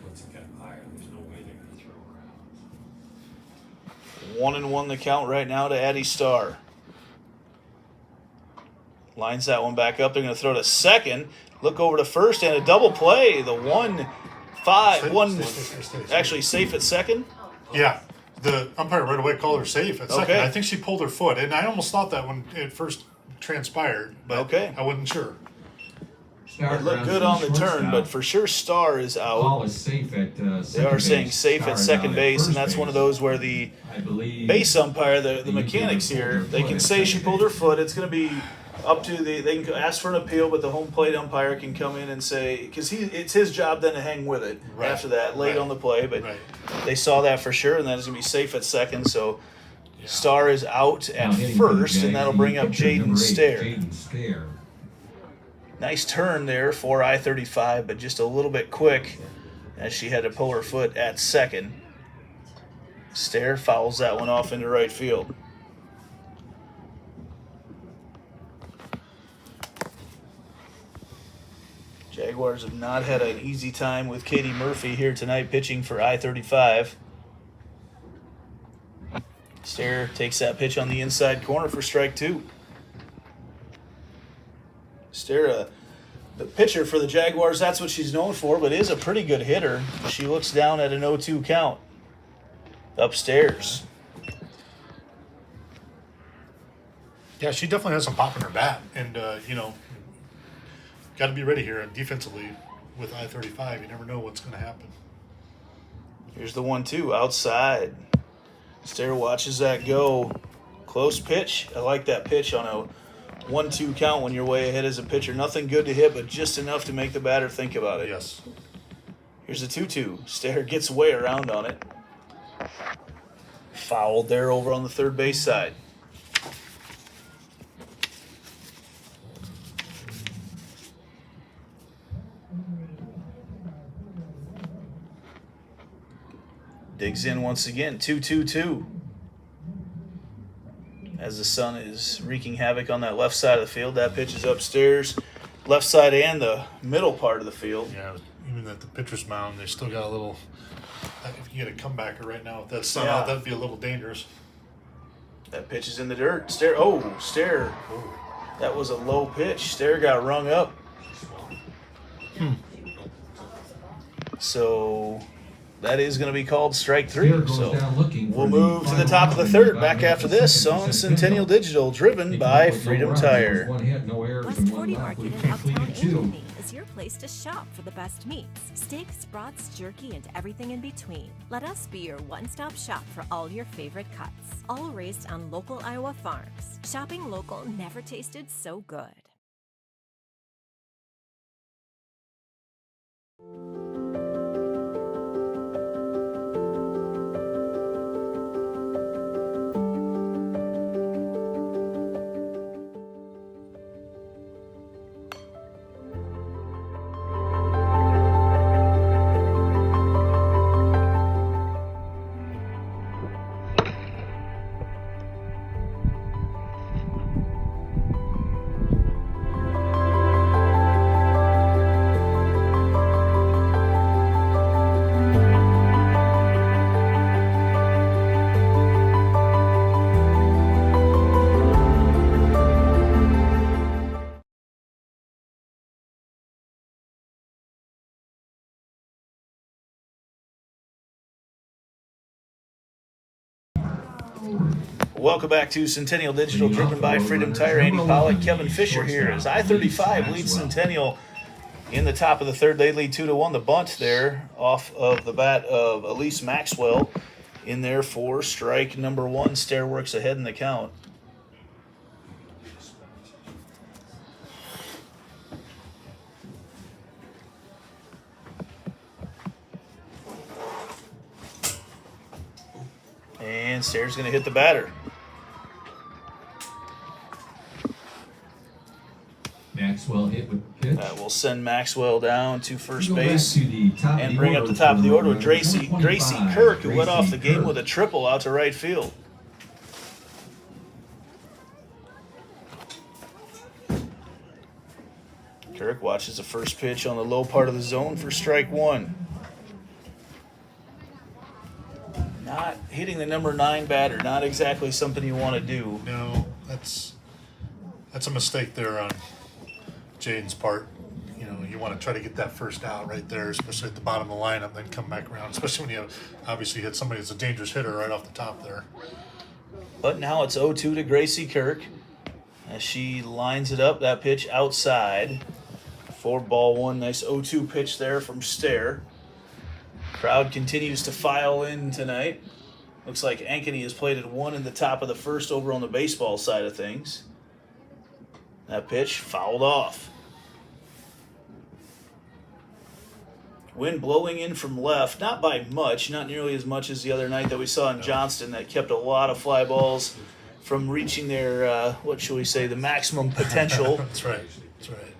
Once it got higher, there's no way they're going to throw around. 1-1 the count right now to Eddie Starr. Lines that one back up. They're going to throw to second. Look over to first and a double play. The 1-5. Actually safe at second. Yeah, the umpire right away called her safe at second. Okay. I think she pulled her foot, and I almost thought that when it first transpired, but Okay. I wasn't sure. It looked good on the turn, but for sure Starr is out. Ball is safe at second They are saying base. safe Starr at is second out at base, and first that's one of base. those where the I believe base umpire, the the mechanics umpire here, pulled her they foot can at say she second pulled her base. foot. It's going to be up to they can ask for an appeal, but the home plate umpire can come in and say, because it's his job then to hang with it Right. after that, late Right. on the play. But Right. they saw that for sure, and that is going to be safe at second. So Starr is out Now at hitting for the first, and Jags, that'll the bring up pitcher, Jaden number 8, Stair. Jaden Stair. Nice turn there for I-35, but just a little bit quick as she had to pull her foot at second. Stair fouls that one off into right field. Jaguars have not had an easy time with Katie Murphy here tonight pitching for I-35. Stair takes that pitch on the inside corner for strike 2. Stair, the pitcher for the Jaguars, that's what she's known for, but is a pretty good hitter. She looks down at an 0-2 count. Upstairs. Yeah, she definitely has some pop in her bat, and got to be ready here. And defensively, with I-35, you never know what's going to happen. Here's the 1-2 outside. Stair watches that go. Close pitch. I like that pitch on a 1-2 count when you're way ahead as a pitcher. Nothing good to hit, but just enough to make the batter think about it. Yes. Here's a 2-2. Stair gets way around on it. Fouled there over on the third base side. Digs in once again, 2-2-2. As the sun is wreaking havoc on that left side of the field. That pitch is upstairs, left side and the middle part of the field. Yeah, even at the pitcher's mound, they still got a little If you get a comebacker right now with that sun Yeah. out, that'd be a little dangerous. That pitch is in the dirt. Stair. Oh, Stair. That was a low pitch. Stair got rung up. So that is going to be called strike three. Here goes So down looking for we'll move to the final top of the out. third. Back after this on Centennial Digital, driven by Freedom Tire. One hit, no errors, West and one 40 left. Market We've in Uptown completed two. Ankeny is your place to shop for the best meats, steaks, brats, jerky, and everything in between. Let us be your one-stop shop for all your favorite cuts, all raised on local Iowa farms. Shopping local never tasted so good. Welcome back to Centennial Digital, driven by Freedom Tire. Andy Pollock, Kevin Fisher here as I-35 leads Centennial in the top of the third. They lead 2-1. The bunt there off of the bat of Elise Maxwell in there for strike number one. Stair works ahead in the count. And Stair's going to hit the batter. Maxwell hit with pitch. That will send Maxwell down to first Go back base to the top of and the bring up order the top of the for order with Gracie 125, Kirk, who led off Gracie the game Kirk. with a triple out to right field. Kirk watches the first pitch on the low part of the zone for strike one. Not hitting the number 9 batter, not exactly something you want to do. No, that's a mistake there on Jaden's part. You know, you want to try to get that first out right there, especially at the bottom of the lineup, then come back around, especially when you have obviously hit somebody that's a dangerous hitter right off the top there. But now it's 0-2 to Gracie Kirk as she lines it up. That pitch outside for ball one. Nice 0-2 pitch there from Stair. Crowd continues to file in tonight. Looks like Ankeny has played at 1 in the top of the first over on the baseball side of things. That pitch fouled off. Wind blowing in from left, not by much, not nearly as much as the other night that we saw in Johnston that kept a lot of fly balls from reaching their, what shall we say, the maximum potential. That's right. That's right.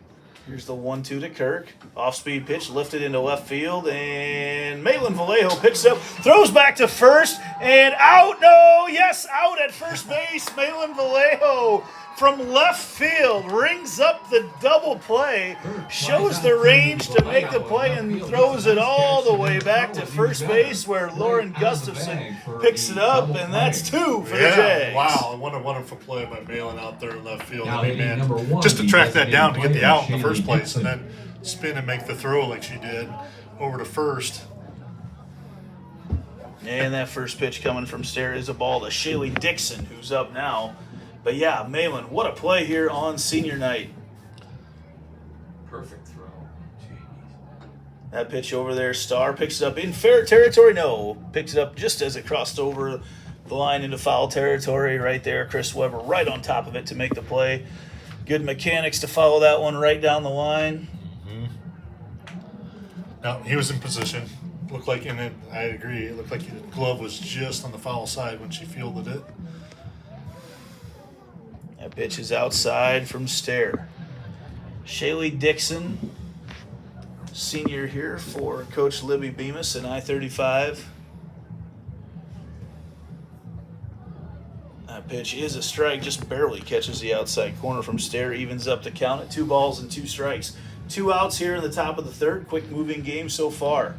Here's the 1-2 to Kirk. Off-speed pitch lifted into left field, and Malin Vallejo picks up, throws back to first, and out. No, yes, out at first base. Malin Vallejo from left field rings up the double play, shows the range to make the play, and throws it all the way back to first base where Lauren Gustafson picks it up, and that's 2 for the Jags. Wow, what a wonderful play by Malin out there in left field. Now I mean, hitting number man, one, just to track that the down to get the out in the Shady first place and Dixon. then spin and make the throw like she did over to first. And that first pitch coming from Stair is a ball to Shaylee Dixon, who's up now. But yeah, Malin, what a play here on senior night. Perfect throw. That pitch over there, Starr picks it up in fair territory. No, picks it up just as it crossed over the line into foul territory right there. Chris Weber right on top of it to make the play. Good mechanics to follow that one right down the line. Now, he was in position. Looked like, and I agree, it looked like the glove was just on the foul side when she fielded it. That pitch is outside from Stair. Shaylee Dixon, senior here for Coach Libby Bemis in I-35. That pitch is a strike, just barely catches the outside corner from Stair, evens up the count at 2 balls and 2 strikes. 2 outs here in the top of the third. Quick moving game so far.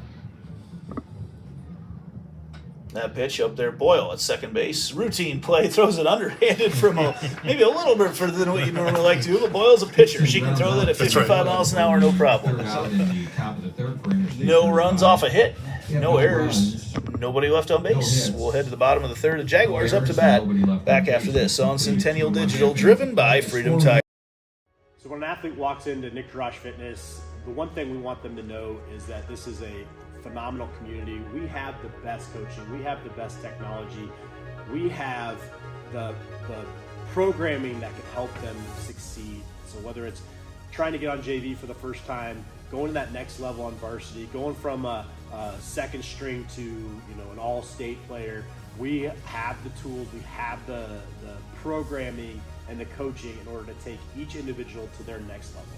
That pitch up there, Boyle at second base. Routine play, throws it underhanded from maybe a little bit further than what you normally like to. But Boyle's a pitcher. She can throw that at 55 miles an hour, no problem. No runs off a hit, no errors, nobody left on base. We'll head to the bottom of the third. The Jaguars up to bat. Back after this on Centennial Digital, driven by Freedom Tire. So when an athlete walks into Nick Rush Fitness, the one thing we want them to know is that this is a phenomenal community. We have the best coaching, we have the best technology, we have the programming that can help them succeed. So whether it's trying to get on JV for the first time, going to that next level on varsity, going from a second string to an all-state player, we have the tools, we have the programming and the coaching in order to take each individual to their next level.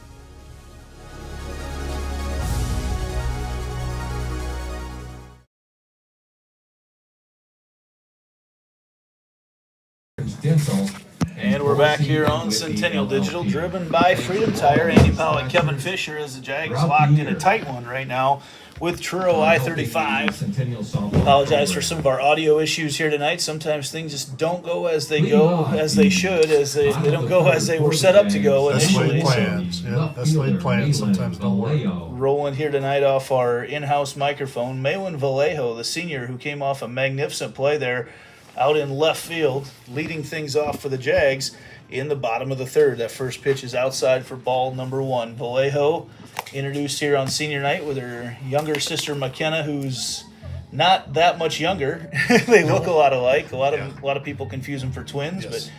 And we're back here on Centennial Digital, driven by Freedom Tire. Andy Powell and Kevin Fisher as the Jags locked in a tight one right now with Truro I-35. Apologize for some of our audio issues here tonight. Sometimes things just don't go as they should, as they don't go as they were set up to go initially. That's laid plans sometimes don't work. Rolling here tonight off our in-house microphone, Maylin Vallejo, the senior who came off a magnificent play there out in left field, leading things off for the Jags in the bottom of the third. That first pitch is outside for ball number one. Vallejo introduced here on senior night with her younger sister McKenna, who's not that much younger. They look a lot alike. A lot of people confuse them for twins, but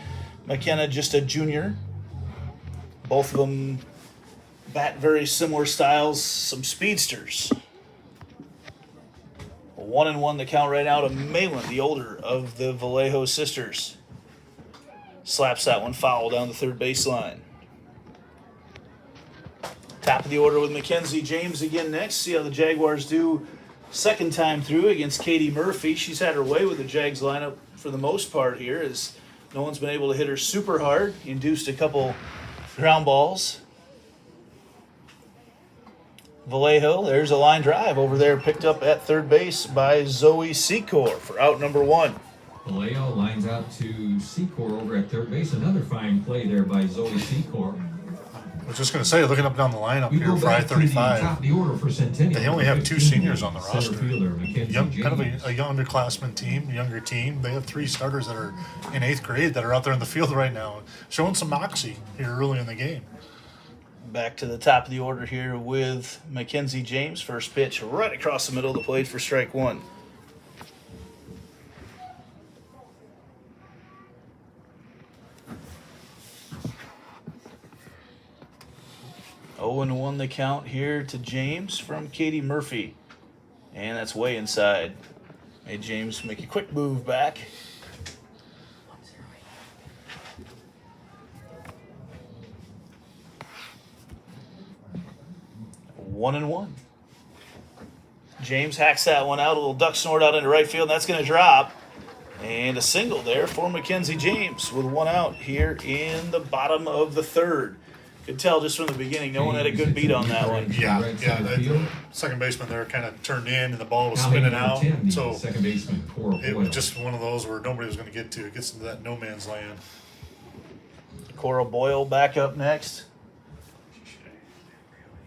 McKenna just a junior. Both of them bat very similar styles, some speedsters. 1-1 the count right now to Malin, the older of the Vallejo sisters. Slaps that one foul down the third baseline. Top of the order with Mackenzie James again next. See how the Jaguars do second time through against Katie Murphy. She's had her way with the Jags lineup for the most part here, as no one's been able to hit her super hard. Induced a couple ground balls. Vallejo, there's a line drive over there, picked up at third base by Zoe Secor for out number one. Vallejo lines out to Secor over at third base. Another fine play there by Zoe Secor. I was just going to say, looking up and down the lineup here for I-35, they only have two seniors on the roster. Kind of a young underclassmen team, a younger team. They have three starters that are in 8th grade that are out there in the field right now, showing some moxie here early in the game. Back to the top of the order here with Mackenzie James. First pitch right across the middle of the plate for strike one. Oh, 0-1 the count here to James from Katie Murphy. And that's way inside. Made James make a quick move back. 1-1. James hacks that one out, a little duck snort out into right field, and that's going to drop. And a single there for Mackenzie James with one out here in the bottom of the third. Could tell just from the beginning, no one had a good beat on that one. Yeah. The second baseman there kind of turned in, and the ball was spinning out. So it was just one of those where nobody was going to get to. It gets into that no man's land. Cora Boyle back up next.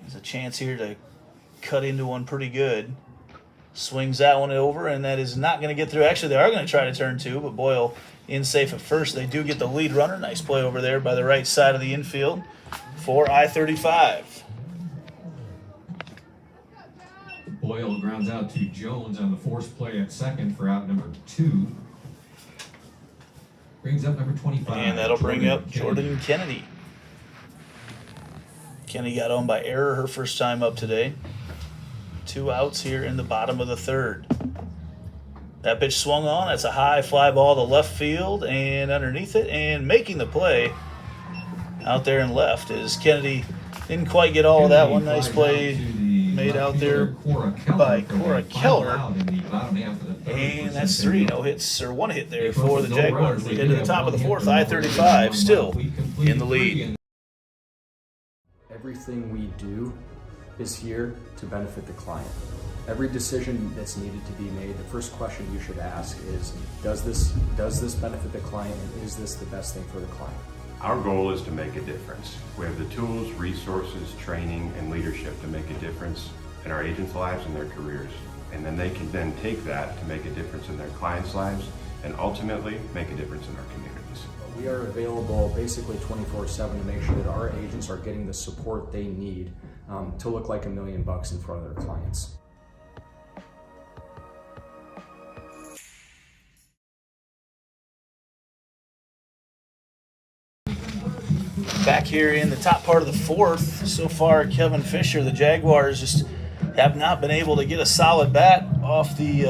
There's a chance here to cut into one pretty good. Swings that one over, and that is not going to get through. Actually, they are going to try to turn two, but Boyle in safe at first. They do get the lead runner. Nice play over there by the right side of the infield for I-35. Boyle grounds out to Jones on the forced play at second for out number 2. Brings up number 25. And that'll bring up Jordan Kennedy. Kennedy got on by error her first time up today. 2 outs here in the bottom of the third. That pitch swung on. That's a high fly ball to left field and underneath it, and making the play out there and left is Kennedy. Didn't quite get all of that one. Nice play made out there by Cora Keller. And that's 3 no hits, or 1 hit there for the Jaguars. We head to the top of the fourth. I-35 still in the lead. Everything we do is here to benefit the client. Every decision that's needed to be made, the first question you should ask is, does this benefit the client, and is this the best thing for the client? Our goal is to make a difference. We have the tools, resources, training, and leadership to make a difference in our agents' lives and their careers. And then they can then take that to make a difference in their clients' lives and ultimately make a difference in our communities. We are available basically 24/7 to make sure that our agents are getting the support they need to look like $1 million in front of their clients. Back here in the top part of the fourth, so far Kevin Fisher, the Jaguars, just have not been able to get a solid bat off the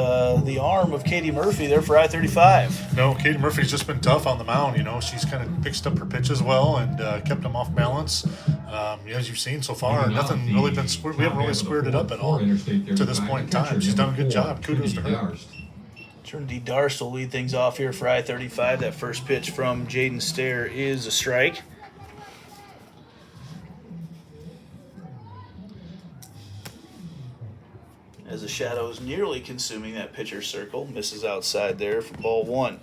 arm of Katie Murphy there for I-35. No, Katie Murphy's just been tough on the mound. She's kind of fixed up her pitches well and kept them off balance. As you've seen so far, nothing really been squared. We haven't really squared it up at all to this point in time. She's done a good job. Kudos to her. Trinity Darst will lead things off here for I-35. That first pitch from Jaden Stair is a strike. As the shadow's nearly consuming that pitcher's circle, misses outside there for ball one.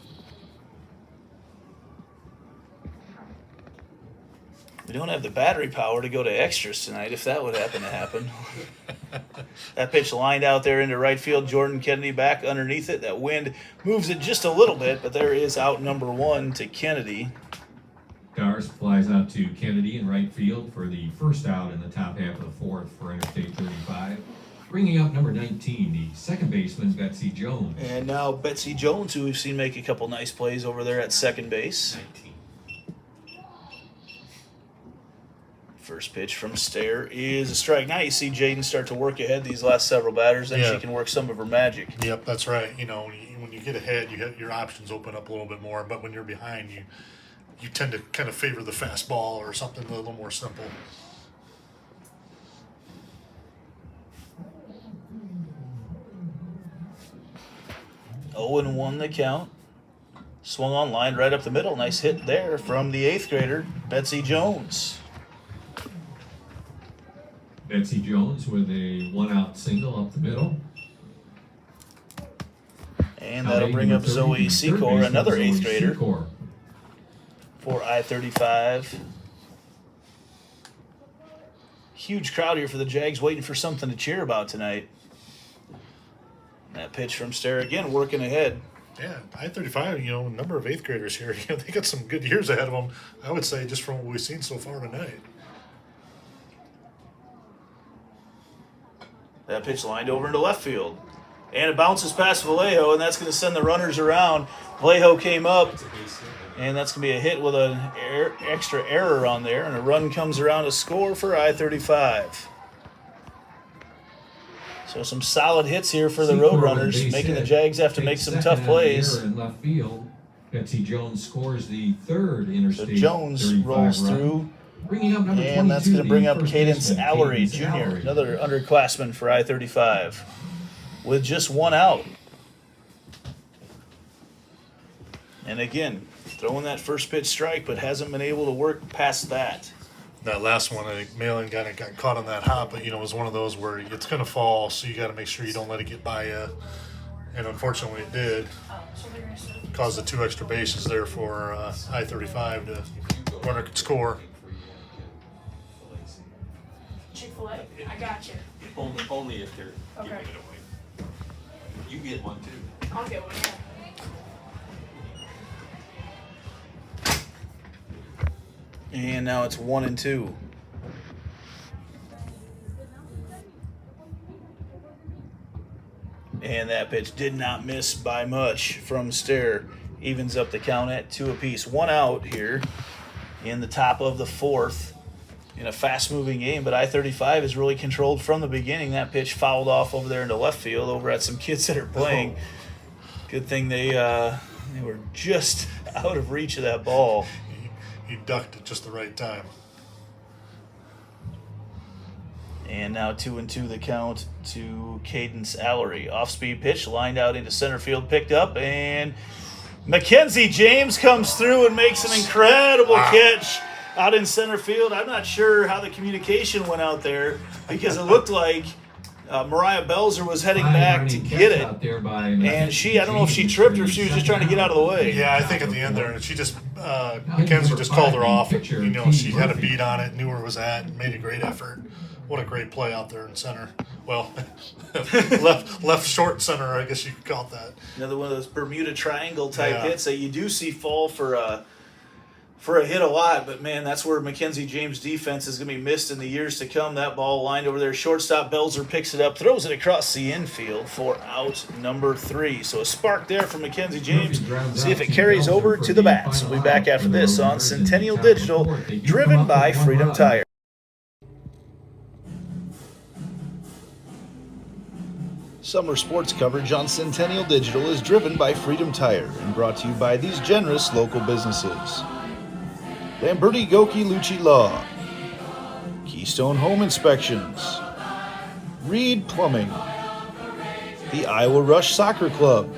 We don't have the battery power to go to extras tonight, if that would happen to happen. That pitch lined out there into right field. Jordan Kennedy back underneath it. That wind moves it just a little bit, but there is out number one to Kennedy. Darst flies out to Kennedy in right field for the first out in the top half of the fourth for Interstate 35. Bringing up number 19, the second baseman, Betsy Jones. And now Betsy Jones, who we've seen make a couple nice plays over there at second base. 19. First pitch from Stair is a strike. Now you see Jaden start to work ahead these last several batters, then she can work some of her magic. Yep, that's right. When you get ahead, your options open up a little bit more. But when you're behind, you tend to kind of favor the fastball or something a little more simple. 0-1 the count. Swung on line right up the middle. Nice hit there from the 8th grader, Betsy Jones. Betsy Jones with a one-out single up the middle. And that'll bring up Zoe Secor, another 8th grader, for I-35. Huge crowd here for the Jags, waiting for something to cheer about tonight. That pitch from Stair again, working ahead. Yeah, I-35, a number of 8th graders here. They got some good years ahead of them, I would say, just from what we've seen so far tonight. That pitch lined over into left field. And it bounces past Vallejo, and that's going to send the runners around. Vallejo came up, and that's going to be a hit with an extra error on there, and a run comes around to score for I-35. So some solid hits here for the Roadrunners, making the Jags have to make some tough plays. In left field, Betsy Jones scores the third Interstate. So Jones rolls through, bringing up number 22, and that's going to bring up Cadence Allery, Cadence Jr., Allery. another underclassman for I-35, with just one out. And again, throwing that first pitch strike, but hasn't been able to work past that. That last one, I think Malin got caught on that hop, but it was one of those where it's going to fall, so you got to make sure you don't let it get by you. And unfortunately, it did. Caused the 2 extra bases there for I-35 to runner could score. Chick-fil-A, I got you. Only if they're giving it away. You get one too. I'll get one. Yeah. And now it's 1-2. And that pitch did not miss by much from Stair. Evens up the count at 2 apiece. One out here in the top of the fourth in a fast-moving game, but I-35 is really controlled from the beginning. That pitch fouled off over there into left field over at some kids that are playing. Good thing they were just out of reach of that ball. He ducked at just the right time. And now 2-2 the count to Cadence Allery. Off-speed pitch, lined out into center field, picked up, and Mackenzie James comes through and makes an incredible catch out in center field. I'm not sure how the communication went out there, because it looked like Mariah Belzer was heading back to get it, and I don't know if she tripped or if she was just trying to get out of the way. Yeah, I think at the end there, she just, Mackenzie just called her off. You know, she had a beat on it, knew where it was at, and made a great effort. What a great play out there in center. Well, left short center, I guess you could call it that. Another one of those Bermuda Triangle type hits that you do see fall for a hit a lot, but man, that's where Mackenzie James' defense is going to be missed in the years to come. That ball lined over there. Shortstop Belzer picks it up, throws it across the infield for out number 3. So a spark there from Mackenzie James. See if it carries over to the bats. We'll be back after this on Centennial Digital, driven by Freedom Tire. Summer sports coverage on Centennial Digital is driven by Freedom Tire and brought to you by these generous local businesses. Lamberti Goki Lucci Law, Keystone Home Inspections, Reed Plumbing, the Iowa Rush Soccer Club,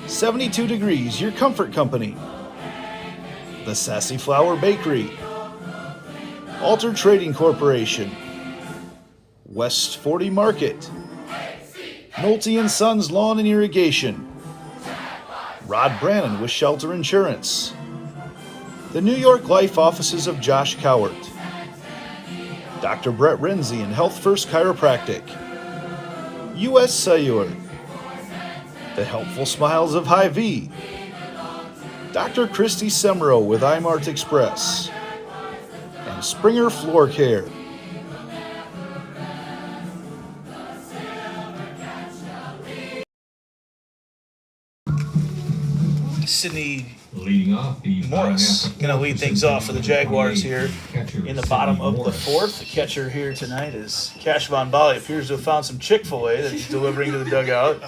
72 Degrees, your comfort company, the Sassy Flower Bakery, Alter Trading Corporation, West 40 Market, Nolte & Sons Lawn and Irrigation, Rod Brannon with Shelter Insurance, the New York Life Offices of Josh Cowart, Dr. Brett Renzi and Health First Chiropractic, U.S. Cellular, the Helpful Smiles of Hy-Vee, Dr. Christy Semro with iMart Express, and Springer Floor Care. Sydney leading off the Morris going to lead things off for the Jaguars here in the bottom of the 4th. The catcher here tonight is Cash Von Bali. Appears to have found some Chick-fil-A that he's delivering to the dugout,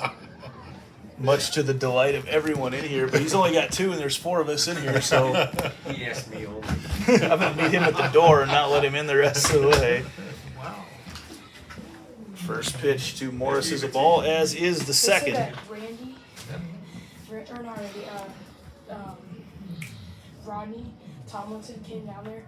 much to the delight of everyone in here. But he's only got 2, and there's 4 of us in here, so He asked me over. I'm going to meet him at the door and not let him in the rest of the way. Wow. First pitch to Morris is a ball, as is the second. Randy, or not Randy, Rodney Tomlinson came down there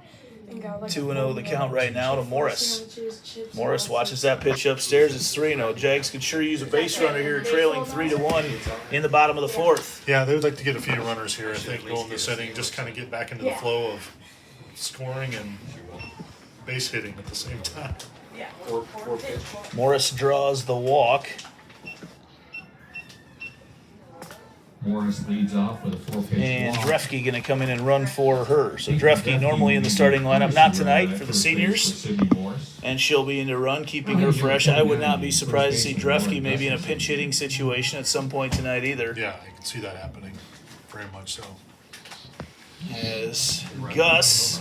and got like 2-0 the count right now to Morris. Chips, Morris watches that pitch upstairs. It's 3-0. Jags could sure use a base runner here, trailing 3-1 in the bottom of the 4th. Yeah, they would like to get a few runners here, I think, going this inning, just kind of get back into the flow of scoring and base hitting at the same time. Morris draws the walk. Morris leads off with a 4-pitch And walk. Drefke going to come in and run for her. So Drefke normally in the starting lineup, not tonight for the seniors. And she'll be in the run, keeping her fresh. I would not be surprised to see Drefke maybe in a pinch hitting situation at some point tonight either. Yeah, I can see that happening, very much so. As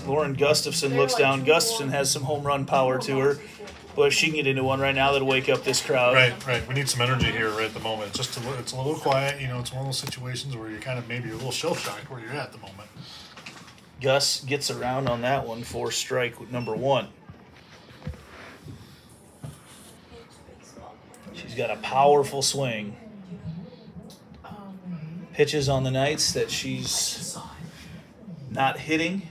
Lauren Gustafson looks down. Gustafson has some home run power to her. But if she can get into one right now, that'll wake up this crowd. Right. We need some energy here right at the moment. It's a little quiet. You know, it's one of those situations where you're kind of maybe a little shell-shocked where you're at the moment. Gus gets around on that one for strike number 1. She's got a powerful swing. Pitches on the nights that she's not hitting.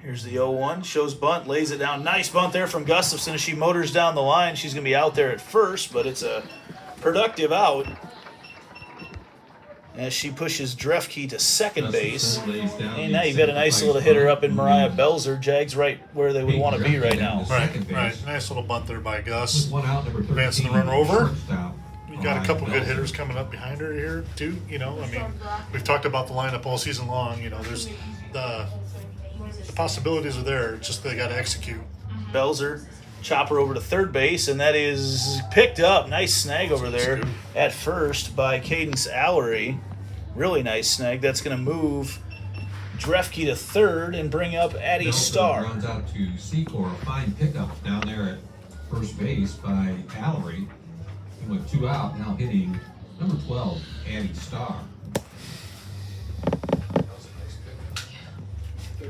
Here's the 0-1. Shows bunt, lays it down. Nice bunt there from Gustafson as she motors down the line. She's going to be out there at first, but it's a productive out as she pushes Drefke to second base. And now you've got a nice little hitter up in Mariah Belzer. Jags right where they would want to be right now. Right. Nice little bunt there by Gus. Advancing the runner over. You got a couple good hitters coming up behind her here, too. You know, I mean, we've talked about the lineup all season long. You know, there's the possibilities are there. It's just they got to execute. Belzer, chopper over to third base, and that is picked up. Nice snag over there at first by Cadence Allery. Really nice snag. That's going to move Drefke to third and bring up Addie Starr. Runs out to Secor, a fine pickup down there at first base by Allery. And with 2 out, now hitting number 12, Addie Starr.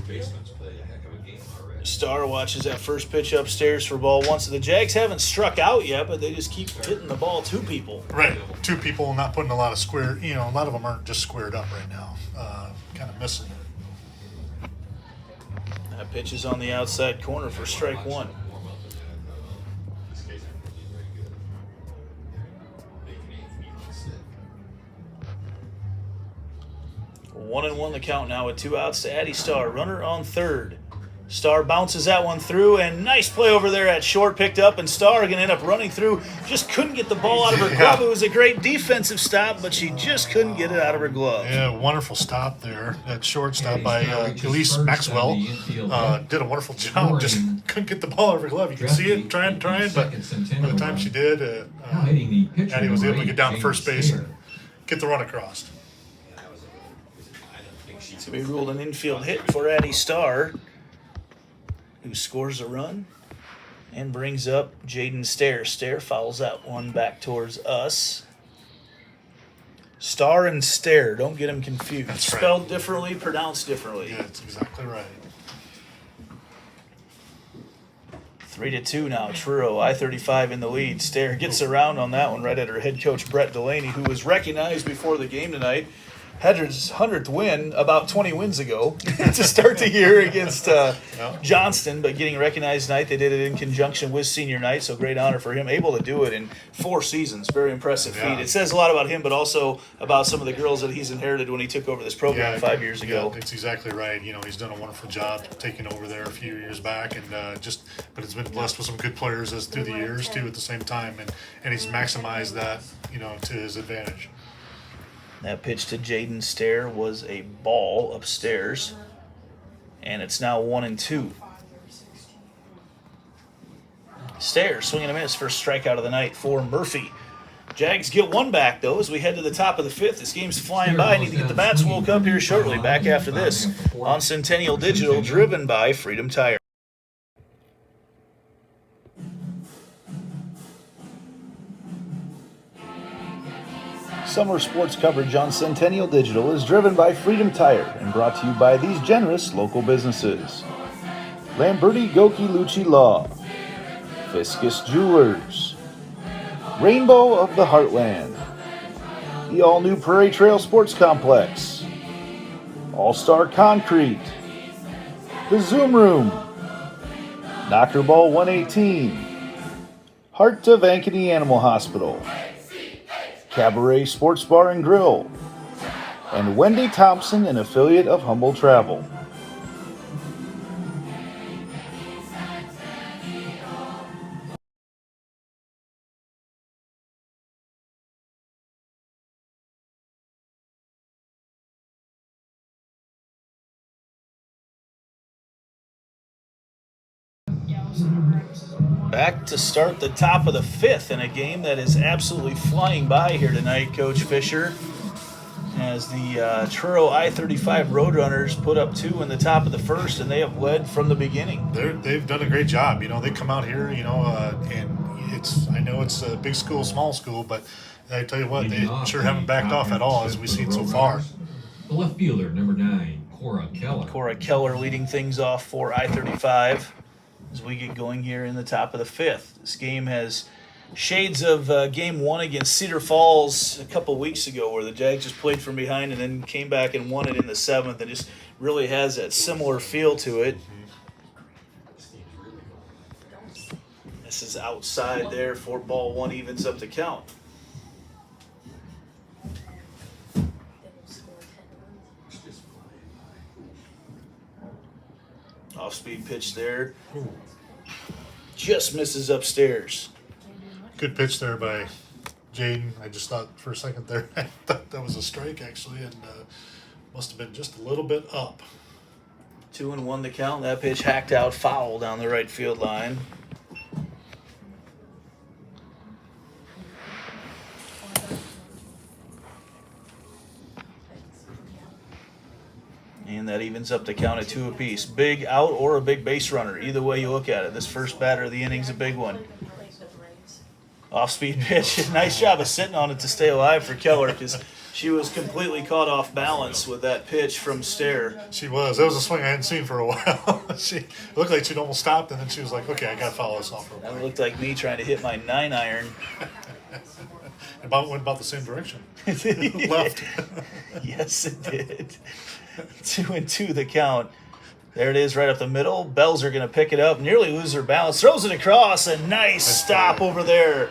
Baseman's played a heck of a game already. Starr watches that first pitch upstairs for ball 1. So the Jags haven't struck out yet, but they just keep hitting the ball to people. Right. 2 people, not putting a lot of square, you know, a lot of them aren't just squared up right now. Kind of missing it. That pitch is on the outside corner for strike 1. 1-1 the count now with 2 outs to Addie Starr. Runner on third. Starr bounces that one through, and nice play over there at short, picked up, and Starr going to end up running through. Just couldn't get the ball out of her glove. It was a great defensive stop, but she just couldn't get it out of her glove. Yeah, wonderful stop there. That short stop by Elise Maxwell. Did a wonderful job. Just couldn't get the ball out of her glove. You can see it, trying, but by the time she did, Addie was able to get down to first base and get the run across. So we ruled an infield hit for Addie Starr, who scores a run and brings up Jaden Stair. Stair fouls that one back towards us. Starr and Stair, don't get them confused. That's right. Spelled differently, pronounced differently. Yeah, that's exactly right. 3-2 now. Truro, I-35 in the lead. Stair gets around on that one right at her head coach, Brett Delaney, who was recognized before the game tonight. Had his 100th win about 20 wins ago to start the year against Johnston, but getting recognized tonight. They did it in conjunction with senior night, so great honor for him. Able to do it in 4 seasons. Very impressive feat. It says a lot about him, but also about some of the girls that he's inherited when he took over this program 5 years ago. Yeah, that's exactly right. You know, he's done a wonderful job taking over there a few years back, and but it's been blessed with some good players as through the years too at the same time, and he's maximized that, you know, to his advantage. That pitch to Jaden Stair was a ball upstairs, and it's now 1-2. Stair swinging a miss, first strikeout of the night for Murphy. Jags get one back, though, as we head to the top of the 5th. This game's flying by. Need to get the bats woke up here shortly. Back after this on Centennial Digital, driven by Freedom Tire. Summer sports coverage on Centennial Digital is driven by Freedom Tire and brought to you by these generous local businesses: Lamberti Goki Lucci Law, Fiscus Jewelers, Rainbow of the Heartland, the all-new Prairie Trail Sports Complex, All-Star Concrete, the Zoom Room, Knocker Ball 118, Heart of Ankeny Animal Hospital, Cabaret Sports Bar and Grill, and Wendy Thompson, an affiliate of Humble Travel. Back to start the top of the 5th in a game that is absolutely flying by here tonight, Coach Fisher, as the Truro I-35 Roadrunners put up 2 in the top of the 1st, and they have led from the beginning. They've done a great job. You know, they come out here, you know, and I know it's a big school, small school, but I tell you what, they sure haven't backed off at all as we've seen so far. The left fielder, number 9, Cora Keller. Cora Keller leading things off for I-35 as we get going here in the top of the 5th. This game has shades of game 1 against Cedar Falls a couple weeks ago, where the Jags just played from behind and then came back and won it in the 7th, and just really has that similar feel to it. This is outside there for ball 1, evens up the count. Off-speed pitch there. Just misses upstairs. Good pitch there by Jaden. I just thought for a second there, I thought that was a strike actually, and must have been just a little bit up. 2-1 the count. That pitch hacked out foul down the right field line. And that evens up the count at 2 apiece. Big out or a big base runner. Either way you look at it. This first batter of the inning's a big one. Off-speed pitch. Nice job of sitting on it to stay alive for Keller, because she was completely caught off balance with that pitch from Stair. She was. That was a swing I hadn't seen for a while. It looked like she'd almost stopped, and then she was like, okay, I got to follow this off real quick. That looked like me trying to hit my 9-iron. It went about the same direction. Left. Yes, it did. 2-2 the count. There it is right up the middle. Bells are going to pick it up, nearly lose her balance. Throws it across. A nice stop over there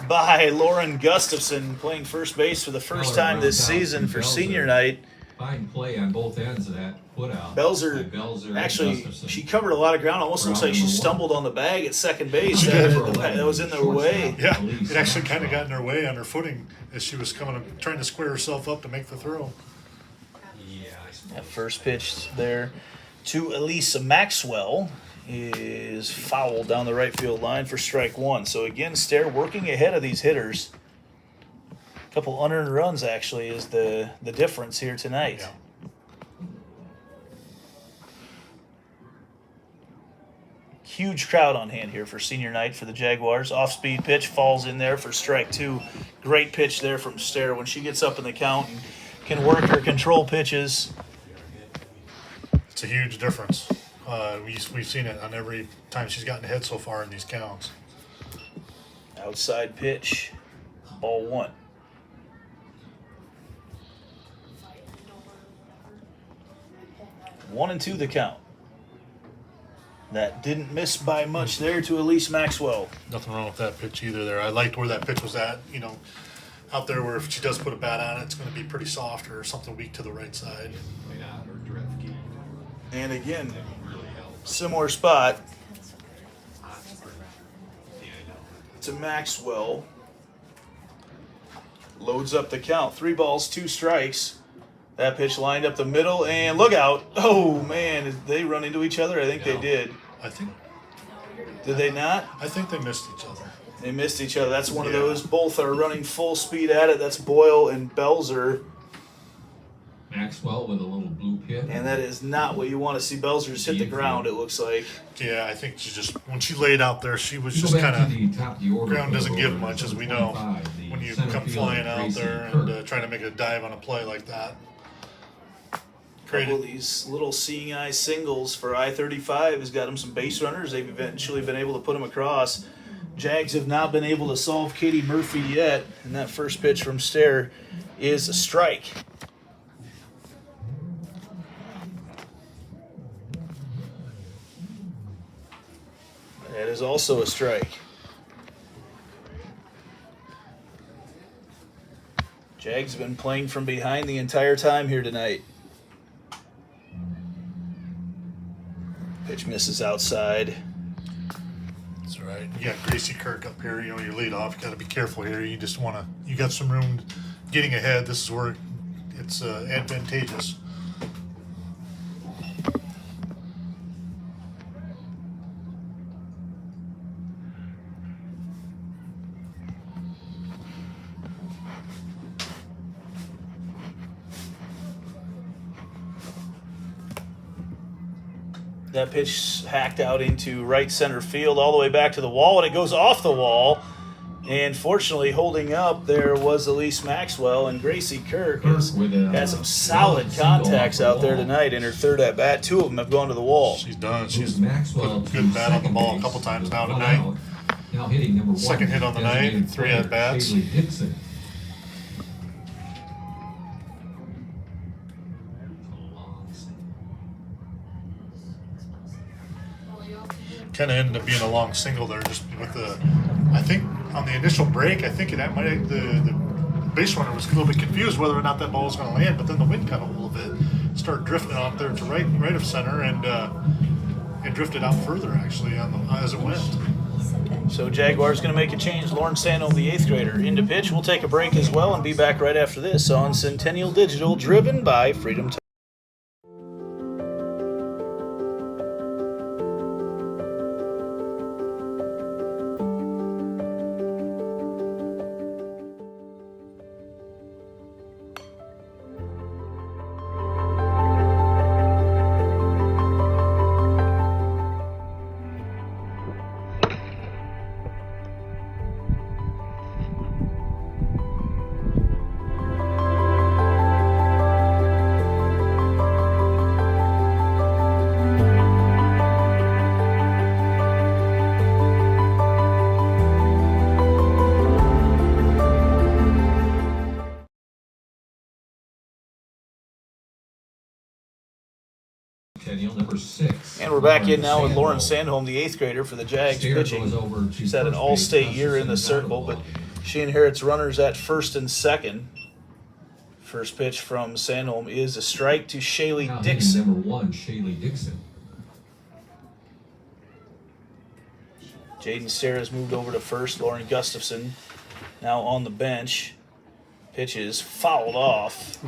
by Lauren Gustafson, playing first base for the first time this season for senior night. Fine play on both ends of that put out. Belzer, by Belzer and actually, Gustafson. she covered a lot of ground. Almost looks Route like she number 1. stumbled on the bag at second base. She That, did. that was in their way. Yeah, it actually kind of got in her way on her footing as she was trying to square herself up to make the throw. That first pitch there to Elisa Maxwell is fouled down the right field line for strike one. So again, Stair working ahead of these hitters. A couple unearned runs actually is the difference here tonight. Yeah. Huge crowd on hand here for senior night for the Jaguars. Off-speed pitch falls in there for strike two. Great pitch there from Stair when she gets up in the count and can work her control pitches. It's a huge difference. We've seen it on every time she's gotten ahead so far in these counts. Outside pitch, ball one. 1-2 the count. That didn't miss by much there to Elise Maxwell. Nothing wrong with that pitch either there. I liked where that pitch was at, out there where if she does put a bat on it, it's going to be pretty soft or something weak to the right side. And again, similar spot to Maxwell. Loads up the count. 3 balls, 2 strikes. That pitch lined up the middle, and look out. Oh, man, did they run into each other? I think they did. Did they not? I think they missed each other. They missed each other. That's one of those. Both are running full speed at it. That's Boyle and Belzer. Maxwell with a little blue pit. And that is not what you want to see. Belzer's hit the ground, it looks like. Yeah, I think when she laid out there, she was just kind of, ground doesn't give much, as we know, when you come flying out there and trying to make a dive on a play like that. Couple of these little seeing eye singles for I-35 has got them some base runners. They've eventually been able to put them across. Jags have not been able to solve Katie Murphy yet, and that first pitch from Stair is a strike. That is also a strike. Jags have been playing from behind the entire time here tonight. Pitch misses outside. That's all right. You got Gracie Kirk up here, your lead off. You got to be careful here. You got some room getting ahead. This is where it's advantageous. That pitch hacked out into right center field all the way back to the wall, and it goes off the wall. And fortunately, holding up there was Elise Maxwell, and Gracie Kirk has had some solid contacts out there tonight in her third at bat. 2 of them have gone to the wall. She's done. She's put a good bat on the ball a couple times now tonight. Now hitting number 1. Second hit on the night, 3 at bats. Kind of ended up being a long single there, just with I think on the initial break, I think the base runner was a little bit confused whether or not that ball was going to land, but then the wind got a hold of it, started drifting off there to right of center, and drifted out further actually as it went. So Jaguars going to make a change. Lauren Sandholm, the 8th grader, into pitch. We'll take a break as well and be back right after this on Centennial Digital, driven by Freedom Tire. Number 6. And we're back in now with Lauren Sandholm, the 8th grader for the Jags pitching. She's had an all-state year in the circle, but she inherits runners at first and second First pitch from Sandholm is a strike to Shaylee Now hitting Dixon. number 1, Shaylee Dixon. Jaden Sarah's moved over to first. Lauren Gustafson now on the bench. Pitch is fouled off.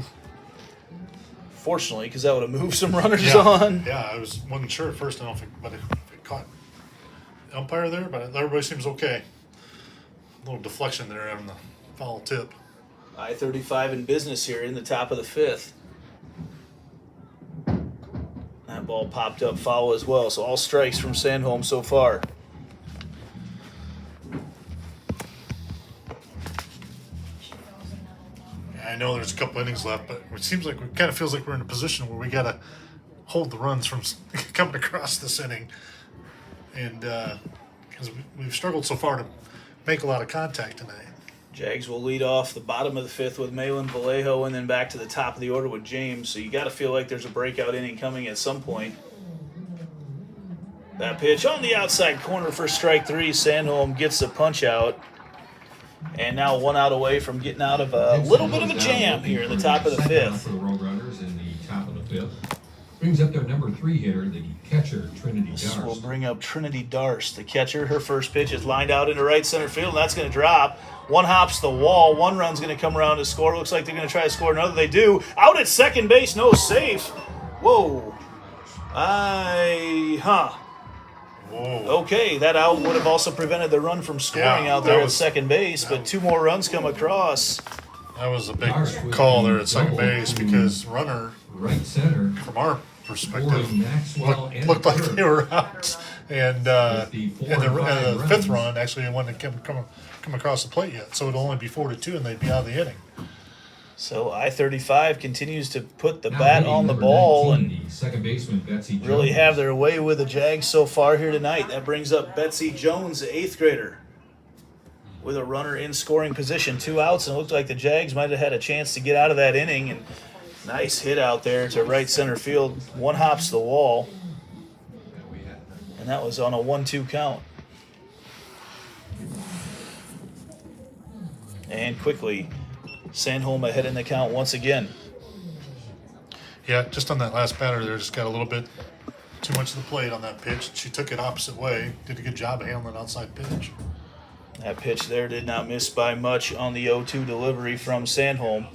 Fortunately, because that would have moved some runners on. Yeah, I wasn't sure at first. I don't know if it caught the umpire there, but everybody seems okay. A little deflection there on the foul tip. I-35 in business here in the top of the 5th. That ball popped up foul as well, so all strikes from Sandholm so far. I know there's a couple innings left, but it seems like it kind of feels like we're in a position where we got to hold the runs from coming across this inning. And because we've struggled so far to make a lot of contact tonight. Jags will lead off the bottom of the 5th with Malin Vallejo and then back to the top of the order with James. So you got to feel like there's a breakout inning coming at some point. That pitch on the outside corner for strike 3. Sandholm gets the punch out. And now 1 out away from getting out of a little bit of a jam here in the top of the 5th. For the Roadrunners in the top of the 5th. Brings up their number 3 hitter, the catcher, Trinity This Darst. will bring up Trinity Darst, the catcher. Her first pitch is lined out into right center field, and that's going to drop. One hops the wall. One run's going to come around to score. Looks like they're going to try to score another. They do. Out at second base, no safe. Whoa. Whoa. Okay, that out would have also prevented the run from scoring out there at second base, but 2 more runs come across. That was a big call there at second base because runner, right center, from our perspective, looked like they were out. And the 5th run actually wasn't come across the plate yet, so it'll only be 4-2 and they'd be out of the inning. So I-35 continues to put the bat on the ball 19, and second baseman Betsy really Jones. have their way with the Jags so far here tonight. That brings up Betsy Jones, the 8th grader, with a runner in scoring position. 2 outs, and it looked like the Jags might have had a chance to get out of that inning. And nice hit out there to right center field. One hops the wall, and that was on a 1-2 count. And quickly, Sandholm ahead in the count once again. Yeah, just on that last batter there, just got a little bit too much of the plate on that pitch. She took it opposite way, did a good job of handling outside pitch. That pitch there did not miss by much on the 0-2 delivery from Sandholm.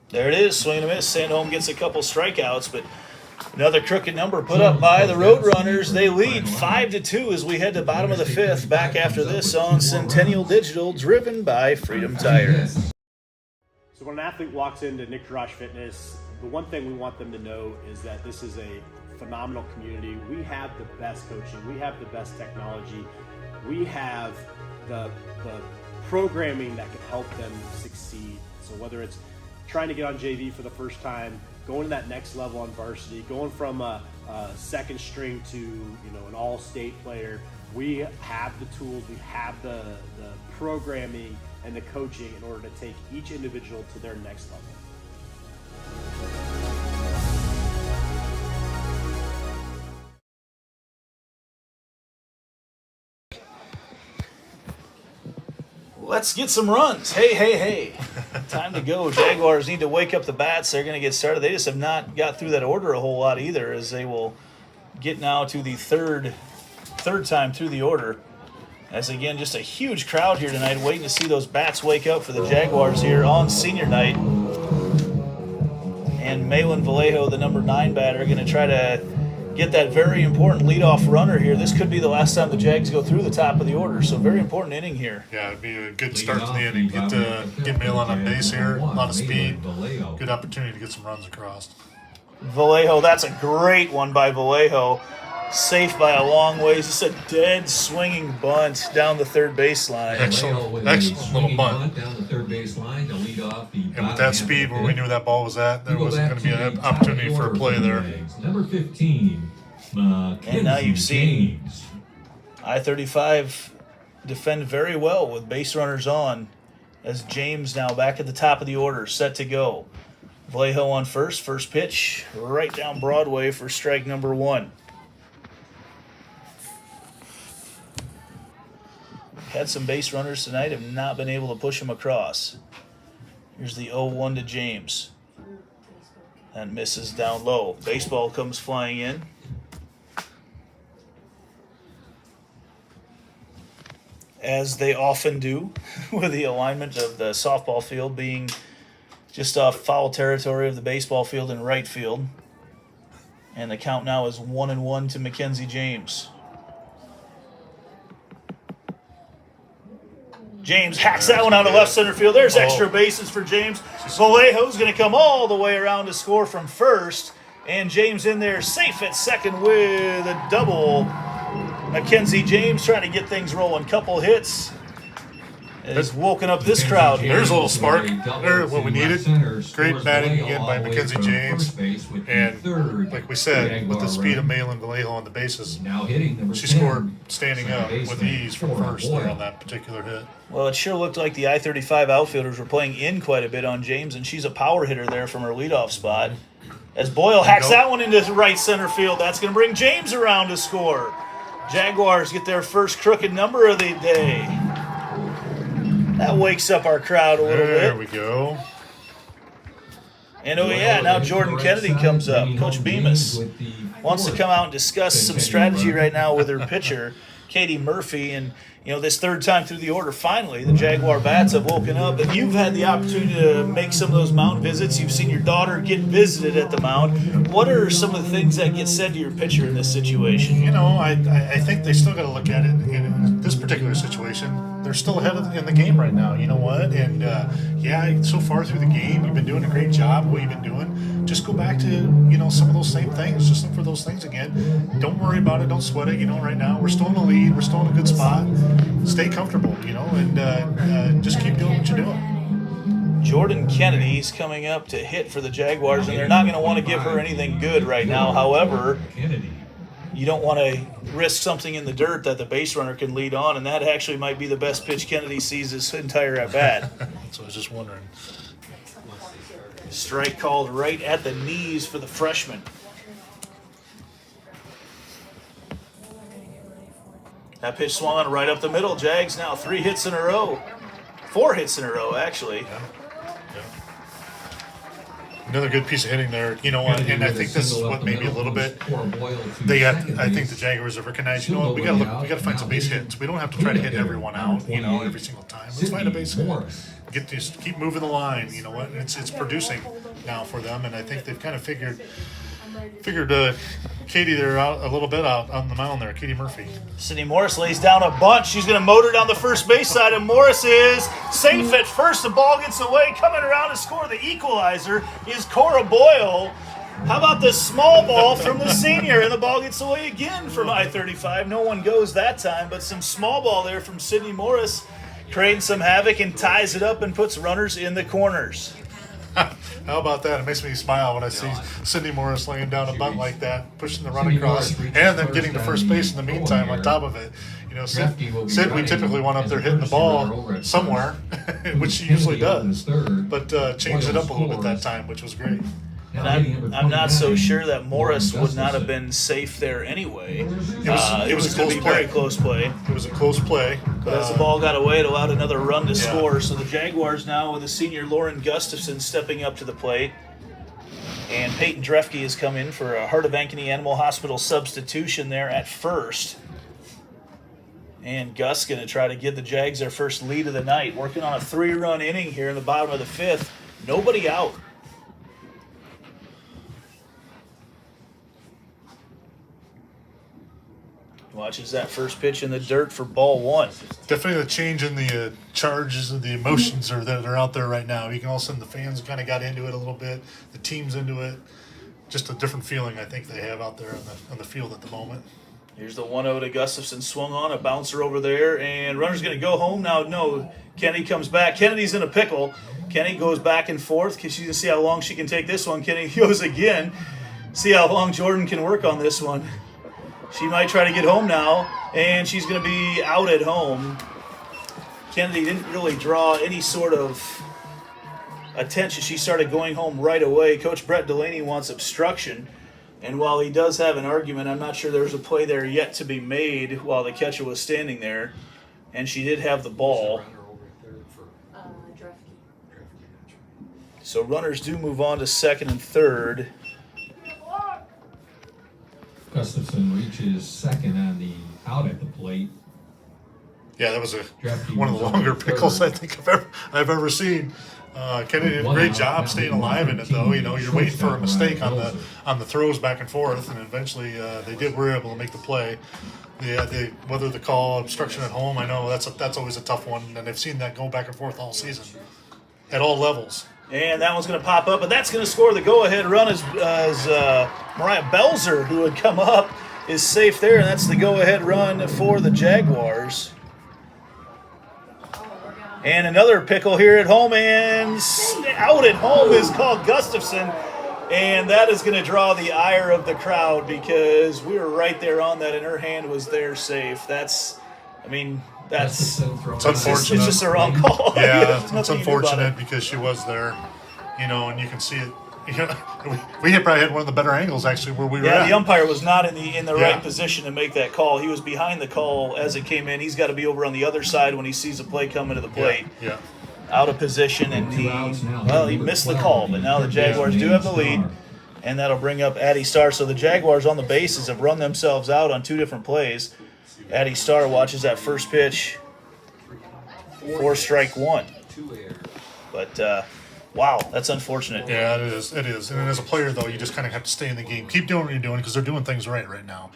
There it is, swing and a miss. Sandholm gets a couple strikeouts, but another crooked number put up by the Roadrunners. They lead 5-2 as we head to bottom of the 5th. Back after this on Centennial Digital, driven by Freedom Tire. So when an athlete walks into Nick Rush Fitness, the one thing we want them to know is that this is a phenomenal community. We have the best coaching. We have the best technology. We have the programming that can help them succeed. So whether it's trying to get on JV for the first time, going to that next level on varsity, going from a second string to an all-state player, we have the tools, we have the programming and the coaching in order to take each individual to their next level. Let's get some runs. Hey. Time to go. Jaguars need to wake up the bats. They're going to get started. They just have not got through that order a whole lot either, as they will get now to the third time through the order. As again, just a huge crowd here tonight waiting to see those bats wake up for the Jaguars here on senior night. And Malin Vallejo, the number 9 batter, going to try to get that very important leadoff runner here. This could be the last time the Jags go through the top of the order, so very important inning here. Yeah, it'd be a good start to the inning. Get Malin on base here, a lot of speed, good opportunity to get some runs across. Vallejo, that's a great one by Vallejo. Safe by a long ways. It's a dead swinging bunt down the third baseline. Excellent little bunt. Down the third baseline to lead off the and with that speed where we knew that ball was at, there wasn't going to be an opportunity for a play there. Number 15, and now you've seen I-35 defend very well with base runners on, as James now back at the top of the order, set to go. Vallejo on first pitch, right down Broadway for strike number 1. had some base runners tonight, have not been able to push him across. Here's the 0-1 to James. That misses down low. Baseball comes flying in. As they often do, with the alignment of the softball field being just off foul territory of the baseball field in right field. And the count now is 1-1 to Mackenzie James. James hacks that one out of left center field. There's extra bases for James. Vallejo's going to come all the way around to score from first. And James in there safe at second with a double. Mackenzie James trying to get things rolling. Couple hits. Has woken up this crowd here. There's a little spark. There's what we needed. Great batting again by Mackenzie James. And like we said, with the speed of Malin Vallejo on the bases, she scored standing up with ease from first there on that particular hit. Well, it sure looked like the I-35 outfielders were playing in quite a bit on James, and she's a power hitter there from her leadoff spot. As Boyle hacks that one into right center field, that's going to bring James around to score. Jaguars get their first crooked number of the day. That wakes up our crowd a little bit. There we go. And oh yeah, now Jordan Kennedy comes up. Coach Bemis wants to come out and discuss some strategy right now with her pitcher, Katie Murphy. And, you know, this third time through the order, finally, the Jaguar bats have woken up. And you've had the opportunity to make some of those mound visits. You've seen your daughter get visited at the mound. What are some of the things that get said to your pitcher in this situation? You know, I think they still got to look at it in this particular situation. They're still ahead in the game right now. You know what? And yeah, so far through the game, you've been doing a great job. What you've been doing, just go back to, you know, some of those same things. Just look for those things again. Don't worry about it. Don't sweat it. You know, right now we're still in the lead. We're still in a good spot. Stay comfortable. You know, and just keep doing what you're doing. Jordan Kennedy's coming up to hit for the Jaguars, and they're not going to want to give her anything good right now. However, you don't want to risk something in the dirt that the base runner can lead on, and that actually might be the best pitch Kennedy sees this entire at-bat. So I was just wondering. Strike called right at the knees for the freshman. That pitch swung on right up the middle. Jags now 3 hits in a row. 4 hits in a row, actually. Yeah. Another good piece of hitting there, you know, and I think this is what maybe a little bit I think the Jaguars have recognized, you know what, we gotta find some base hits. We don't have to try to hit everyone out, you know, every single time. Let's find a base hit. Keep moving the line, you know what? It's producing now for them, and I think they've kind of figured Katie there out a little bit out on the mound there, Katie Murphy. Sydney Morris lays down a bunt. She's going to motor down the first base side, and Morris is safe at first. The ball gets away. Coming around to score the equalizer is Cora Boyle. How about the small ball from the senior? And the ball gets away again from I-35. No one goes that time, but some small ball there from Sydney Morris, creating some havoc and ties it up and puts runners in the corners. How about that? It makes me smile when I see Sydney Morris laying down a bunt like that, pushing the run across, and then getting to first base in the meantime on top of it. You know, Sid, we typically want up there hitting the ball somewhere, which she usually does, but changed it up a little bit that time, which was great. And I'm not so sure that Morris would not have been safe there anyway. It was a close play. Very close play. It was a close play. But as the ball got away, it allowed another run to score. So the Jaguars now with the senior Lauren Gustafson stepping up to the plate. And Peyton Drefke has come in for a Heart of Ankeny Animal Hospital substitution there at first. And Gus going to try to give the Jags their first lead of the night. Working on a 3-run inning here in the bottom of the 5th. Nobody out. Watches that first pitch in the dirt for ball 1. Definitely a change in the charges and the emotions that are out there right now. You can all of a sudden the fans kind of got into it a little bit. The team's into it. Just a different feeling I think they have out there on the field at the moment. Here's the 1-0 to Gustafson. Swung on, a bouncer over there, and runner's going to go home. Now, no, Kenny comes back. Kennedy's in a pickle. Kenny goes back and forth because she's going to see how long she can take this one. Kenny goes again. See how long Jordan can work on this one. She might try to get home now, and she's going to be out at home. Kennedy didn't really draw any sort of attention. She started going home right away. Coach Brett Delaney wants obstruction, and while he does have an argument, I'm not sure there's a play there yet to be made while the catcher was standing there. and she did have the ball. So runners do move on to second and third. Gustafson reaches second on the out at the plate. Yeah, that was Drafty one of the moves longer on to pickles third. I think I've ever seen. Kenny did a One great out, job that staying would be alive in it, though. You know, you're waiting for a shortstop mistake on Mariah the throws back and forth, and eventually were able to make the play. Whether the call obstruction at home, I know that's always a tough one, and I've seen that go back and forth all season, at all levels. And that one's going to pop up, but that's going to score the go-ahead run as Mariah Belzer, who had come up, is safe there, and that's the go-ahead run for the Jaguars. And another pickle here at home, and out at home is called Gustafson, and that is going to draw the ire of the crowd because we were right there on that, and her hand was there safe. That's It's unfortunate. It's just a wrong call. Yeah, There's it's nothing you can do about unfortunate it. because she was there, and you can see it. We probably had one of the better angles actually where we were Yeah, at. the umpire was not in the Yeah. right position to make that call. He was behind the call as it came in. He's got to be over on the other side when he sees a play coming to the plate. Yeah. Out of position, and he missed the call. But now the Jaguars do have the lead, and that'll bring up Addie Starr. So the Jaguars on the bases have run themselves out on two different plays. Addie Starr watches that first pitch for strike one. But wow, that's unfortunate. Yeah, it is. It is. And as a player, though, you just kind of have to stay in the game. Keep doing what you're doing because they're doing things right now.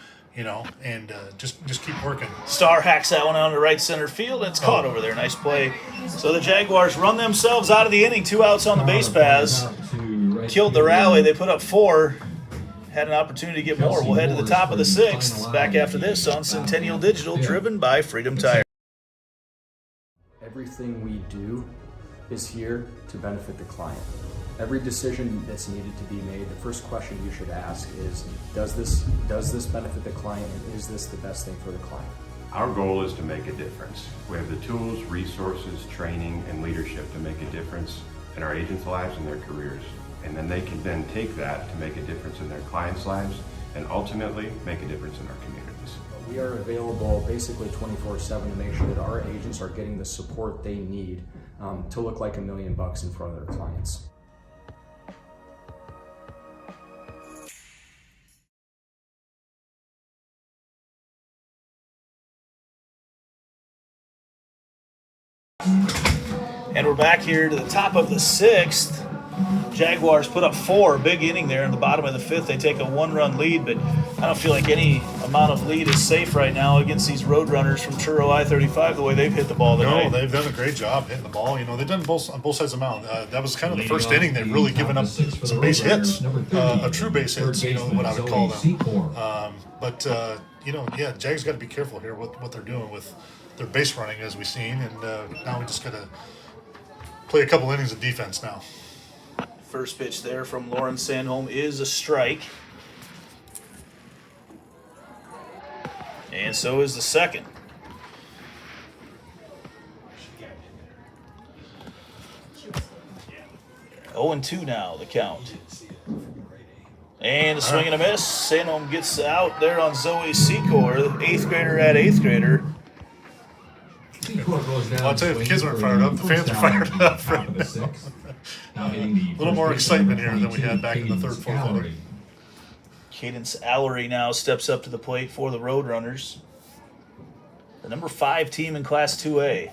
And just keep working. Starr hacks that one out to right center field, and it's caught over there. Nice play. So the Jaguars run themselves out of the inning. 2 outs on the base paths. Killed the rally. They put up 4. Had an opportunity to get more. We'll head to the top of the 6th. Back after this on Centennial Digital, driven by Freedom Tire. Everything we do is here to benefit the client. Every decision that's needed to be made, the first question you should ask is, does this benefit the client, and is this the best thing for the client? Our goal is to make a difference. We have the tools, resources, training, and leadership to make a difference in our agents' lives and their careers. And then they can then take that to make a difference in their clients' lives and ultimately make a difference in our communities. We are available basically 24/7 to make sure that our agents are getting the support they need to look like $1 million in front of their clients. And we're back here to the top of the 6th. Jaguars put up 4, big inning there in the bottom of the 5th. They take a 1-run lead, but I don't feel like any amount of lead is safe right now against these road runners from Churro I-35, the way they've hit the ball tonight. No, they've done a great job hitting the ball. They've done on both sides of the mound. That was kind of the first inning. They've really given up some base hits, a true base hits, what I would call them. Jags got to be careful here what they're doing with their base running, as we've seen, and now we just got to play a couple innings of defense now. First pitch there from Lauren Sandholm is a strike. And so is the second. Oh, 0-2 now, the count. And a swing and a miss. Sandholm gets out there on Zoe Secor, the 8th grader at 8th grader. Well, I'll tell you, if the kids aren't fired up, the fans are fired up right now. A little more excitement here than we had back in the 3rd, 4th inning. Cadence Allery now steps up to the plate for the Roadrunners. The number 5 team in Class 2A.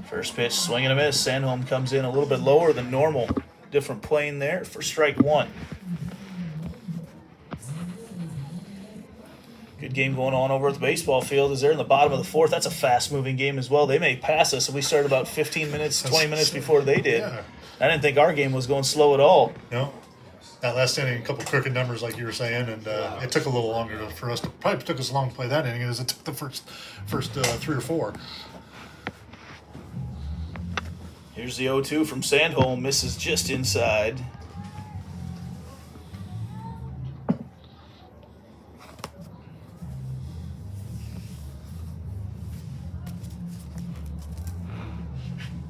First pitch, swing and a miss. Sandholm comes in a little bit lower than normal. Different plane there for strike 1. Good game going on over at the baseball field as they're in the bottom of the 4th. That's a fast-moving game as well. They may pass us, and we started about 15 minutes, 20 minutes before they did. Yeah. I didn't think our game was going slow at all. No. That last inning, a couple crooked numbers, like you were saying, and it took a little longer for us to. Probably took us long to play that inning as it took the first 3 or 4. Here's the 0-2 from Sandholm. Misses just inside.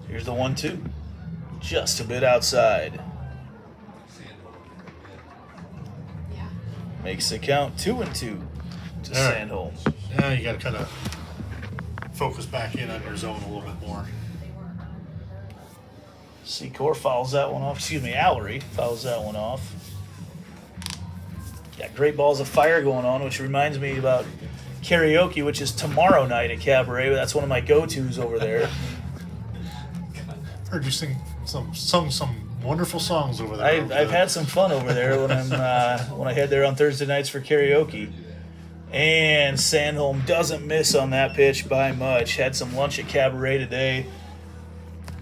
Here's the 1-2. Just a bit outside. Makes the count 2-2 to Sandholm. Yeah, you got to kind of focus back in on your zone a little bit more. Secor fouls that one off. Excuse me, Allery fouls that one off. Got Great Balls of Fire going on, which reminds me about karaoke, which is tomorrow night at Cabaret. That's one of my go-tos over there. Heard you sing some wonderful songs over there. I've had some fun over there when I head there on Thursday nights for karaoke. And Sandholm doesn't miss on that pitch by much. Had some lunch at Cabaret today.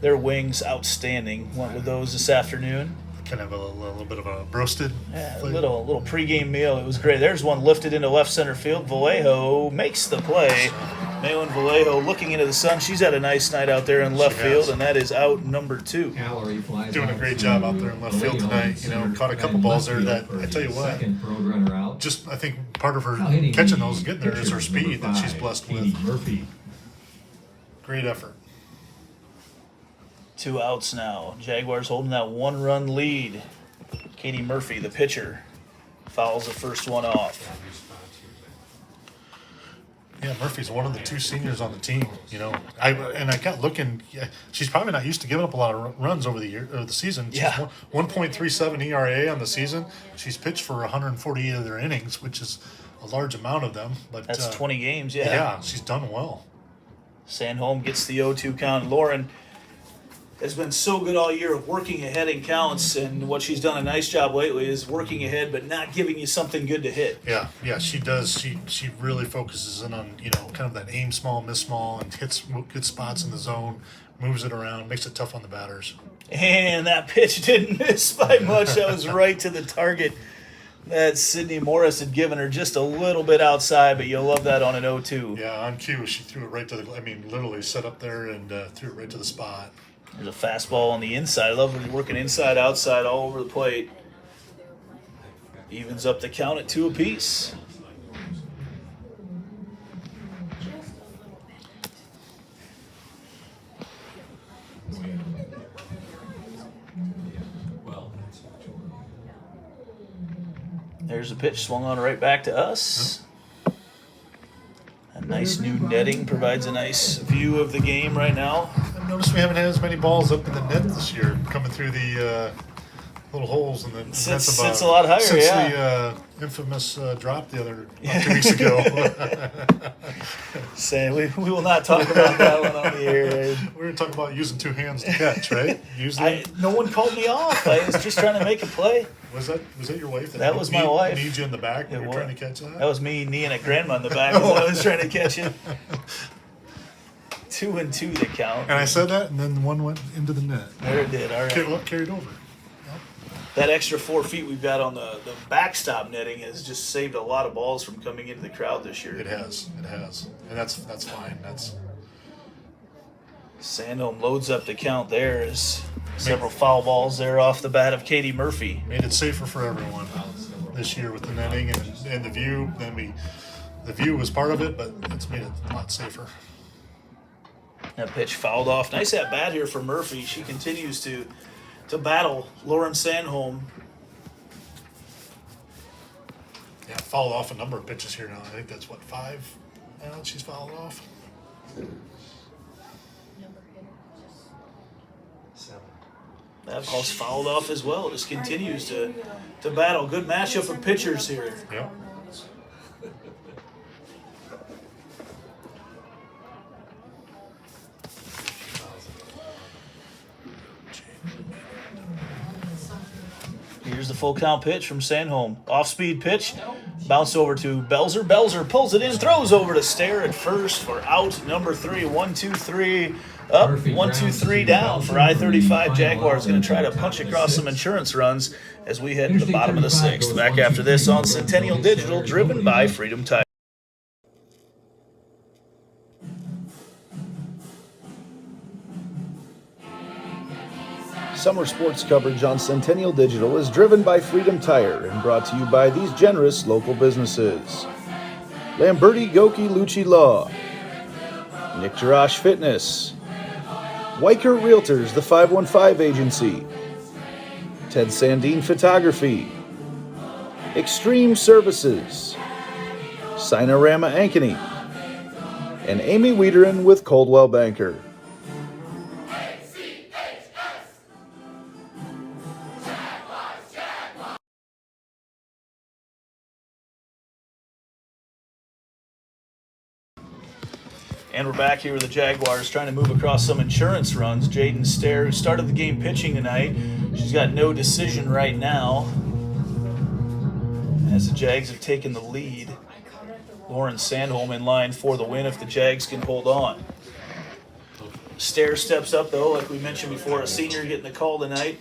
Their wings outstanding. Went with those this afternoon. Kind of a little bit of a roasted. Yeah, a little pregame meal. It was great. There's one lifted into left center field. Vallejo makes the play. Malin Vallejo looking into the sun. She's had a nice night out there in left field, and that is out number 2. Doing a great job out there in left field tonight. You know, caught a couple balls there that, I tell you what, just I think part of her catching those, getting there is her speed that she's blessed with. Great effort. 2 outs now. Jaguars holding that 1-run lead. Katie Murphy, the pitcher, fouls the first one off. Yeah, Murphy's one of the 2 seniors on the team. You know, I got looking. Yeah, she's probably not used to giving up a lot of runs over the year or the season. She's 1.37 ERA on the season. She's pitched for 148 of their innings, which is a large amount of them. But that's 20 games. Yeah. Yeah, she's done well. Sandholm gets the 0-2 count. Lauren has been so good all year of working ahead in counts, and what she's done a nice job lately is working ahead but not giving you something good to hit. Yeah, she does. She really focuses in on, you know, kind of that aim small, miss small, and hits good spots in the zone, moves it around, makes it tough on the batters. And that pitch didn't miss by much. That was right to the target that Sydney Morris had given her, just a little bit outside, but you'll love that on an 0-2. Yeah, on cue, she threw it right to the, literally set up there and threw it right to the spot. There's a fastball on the inside. I love when you're working inside, outside, all over the plate. Evens up the count at 2 apiece. There's a pitch swung on right back to us. A nice new netting provides a nice view of the game right now. I've noticed we haven't had as many balls up in the net this year, coming through the little holes in the net. It's a lot higher, since yeah. The infamous drop the other 2 weeks ago. Say we will not talk about that one on the air. We were talking about using 2 hands to catch, right? No one called me off. I was just trying to make a play. Was that your wife? That was my wife. Need you in the back when you were trying to catch that? That was me kneeing at grandma in the back as I was trying to catch it. 2-2 the count. And I said that, and then one went into the net. There it did. All right. Carried over. That extra 4 feet we've got on the backstop netting has just saved a lot of balls from coming into the crowd this year. It has, and that's fine. Sandholm loads up the count there as several foul balls there off the bat of Katie Murphy. Made it safer for everyone this year with the netting and the view. The view was part of it, but it's made it a lot safer. That pitch fouled off. Nice at bat here for Murphy. She continues to battle Lauren Sandholm. Yeah, fouled off a number of pitches here now. I think that's 5 now she's fouled off. 7. That ball's fouled off as well. Just continues to battle. Good matchup of pitchers here. Yep. Here's the full count pitch from Sandholm. Off-speed pitch. Bounce over to Belzer. Belzer pulls it in, throws over to Stair at first for out number 3. 1-2-3 up, 1-2-3 down for I-35. Jaguars going to try to punch across some insurance runs as we head to the bottom of the 6th. Back after this on Centennial Digital, driven by Freedom Tire. Summer sports coverage on Centennial Digital is driven by Freedom Tire and brought to you by these generous local businesses: Lamberti Goki Lucci Law, Nick Jarash Fitness, Weicker Realtors, the 515 Agency, Ted Sandine Photography, Extreme Services, Sinorama Ankeny, and Amy Wiederin with Coldwell Banker. And we're back here with the Jaguars trying to move across some insurance runs. Jaden Stair, who started the game pitching tonight, she's got no decision right now as the Jags have taken the lead. Lauren Sandholm in line for the win if the Jags can hold on. Stair steps up, though, like we mentioned before, a senior getting the call tonight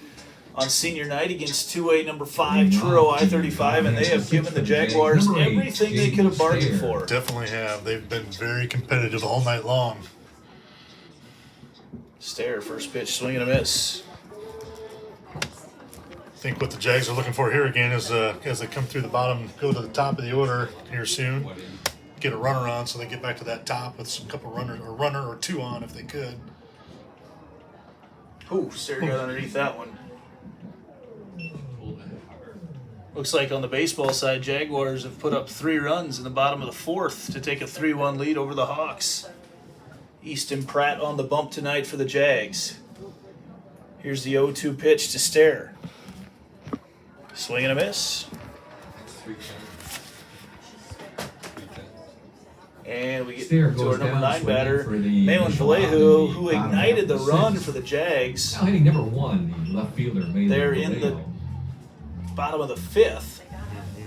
on senior night against 2A number 5 Truro I-35, and they have given the Jaguars everything they could have bargained for. Definitely have. They've been very competitive all night long. Stair, first pitch, swing and a miss. I think what the Jags are looking for here again is as they come through the bottom, go to the top of the order here soon, get a runner on so they get back to that top with some couple runner or two on if they could. Ooh, Stair got underneath that one. Looks like on the baseball side, Jaguars have put up 3 runs in the bottom of the 4th to take a 3-1 lead over the Hawks. Easton Pratt on the bump tonight for the Jags. Here's the 0-2 pitch to Stair. Swing and a miss. And we get to our number 9 batter, Malin Vallejo, who ignited the run for the Jags. Now hitting number 1, the left fielder, Malin They're in the bottom of the 5th.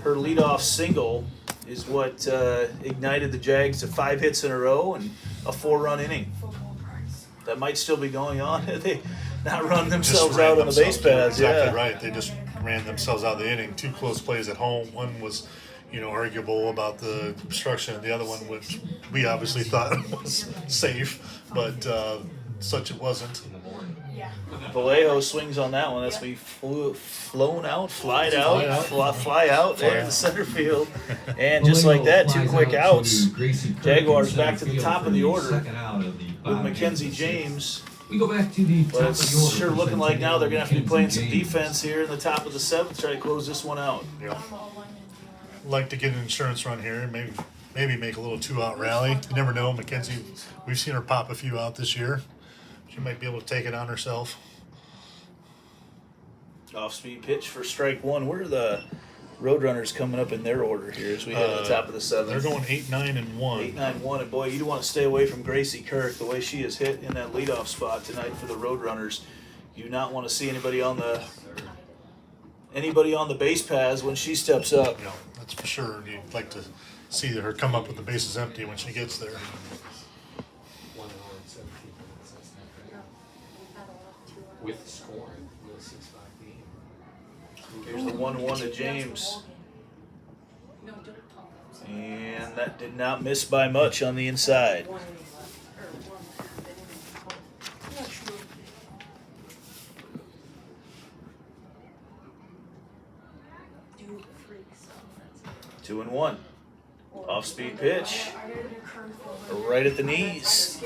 Her leadoff single is what ignited the Jags to 5 hits in a row and a 4-run inning. That might still be going on. They not run themselves out on the base paths. Exactly right. They just ran themselves out of the inning. 2 close plays at home. One was, arguable about the obstruction. The other one, which we obviously thought was safe, but such it wasn't. Vallejo swings on that one. That's me fly out there in the center field. And just like that, 2 quick outs. Jaguars back to the top of the order with Mackenzie James. We go back to the top But of the it's order. sure looking like now they're going to have to be playing some defense here in the top of the 7th, try to close this one out. Yeah. Like to get an insurance run here, maybe make a little 2-out rally. You never know. Mackenzie, we've seen her pop a few out this year. She might be able to take it on herself. Off-speed pitch for strike 1. Where are the Roadrunners coming up in their order here as we head to the top of the 7th? They're going 8-9-1. 8-9-1, and boy, you do want to stay away from Gracie Kirk. The way she is hit in that leadoff spot tonight for the Roadrunners, you do not want to see anybody on the base paths when she steps up. Yeah, that's for sure. You'd like to see her come up with the bases empty when she gets there. With scoring, with a 6-5 game. Here's the 1-1 to James. And that did not miss by much on the inside. Two and 1. Off-speed pitch. Right at the knees.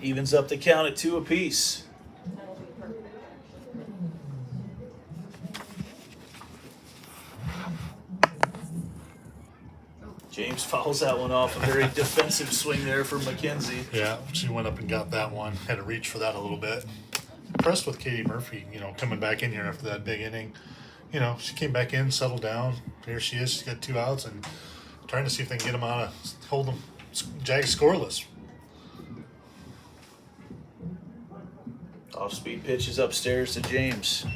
Evens up the count at 2 apiece. James fouls that one off. A very defensive swing there for Mackenzie. Yeah, she went up and got that one. Had to reach for that a little bit. Impressed with Katie Murphy, coming back in here after that big inning. She came back in, settled down. Here she is. She's got 2 outs and trying to see if they can get them hold them Jags scoreless. Off-speed pitch is upstairs to James.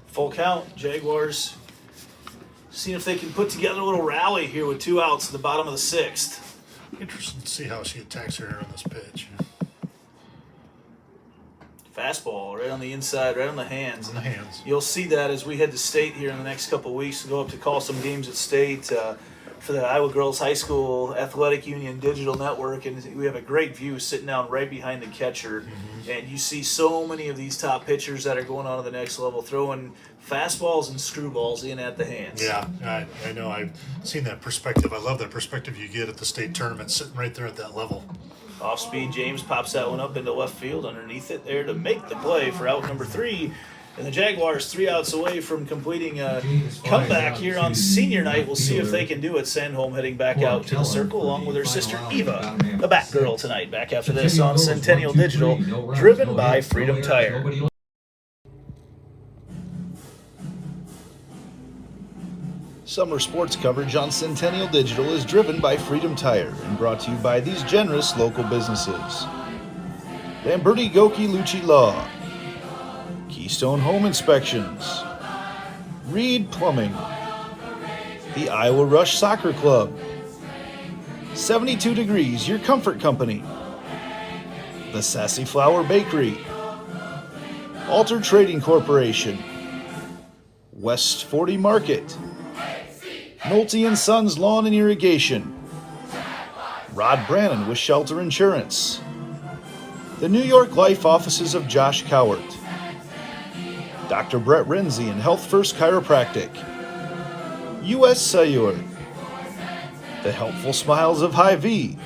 Full count. Jaguars seeing if they can put together a little rally here with 2 outs at the bottom of the 6th. Interesting to see how she attacks her here on this pitch. Fastball right on the inside, right on the hands. On the hands. You'll see that as we head to state here in the next couple of weeks to go up to call some games at state for the Iowa Girls High School Athletic Union Digital Network. And we have a great view sitting down right behind the catcher. Mm-hmm. And you see so many of these top pitchers that are going on to the next level throwing fastballs and screwballs in at the hands. Yeah, I know. I've seen that perspective. I love that perspective you get at the state tournament, sitting right there at that level. Off speed, James pops that one up into left field underneath it there to make the play for out number 3. And the Jaguars 3 outs away from completing a comeback here on senior night. We'll see if they can do it. Sandholm heading back out to the circle along with her sister Eva, the back girl tonight. Back after this on Centennial Digital, driven by Freedom Tire. Summer sports coverage on Centennial Digital is driven by Freedom Tire and brought to you by these generous local businesses: Lamberti Goki Lucci Law, Keystone Home Inspections, Reed Plumbing, the Iowa Rush Soccer Club, 72 Degrees, your comfort company, the Sassy Flower Bakery, Alter Trading Corporation, West 40 Market, Nolte & Sons Lawn and Irrigation, Rod Brannon with Shelter Insurance, the New York Life Offices of Josh Cowart, Dr. Brett Renzi and Health First Chiropractic, U.S. Cellular, the Helpful Smiles of Hy-Vee,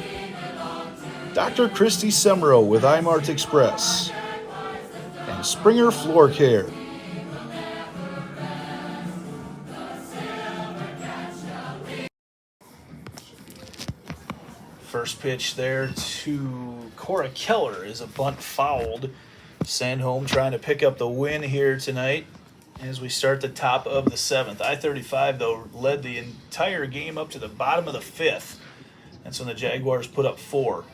Dr. Christy Semro with iMart Express, and Springer Floor Care. First pitch there to Cora Keller is a bunt fouled. Sandholm trying to pick up the win here tonight as we start the top of the 7th. I-35, though, led the entire game up to the bottom of the 5th. That's when the Jaguars put up 4.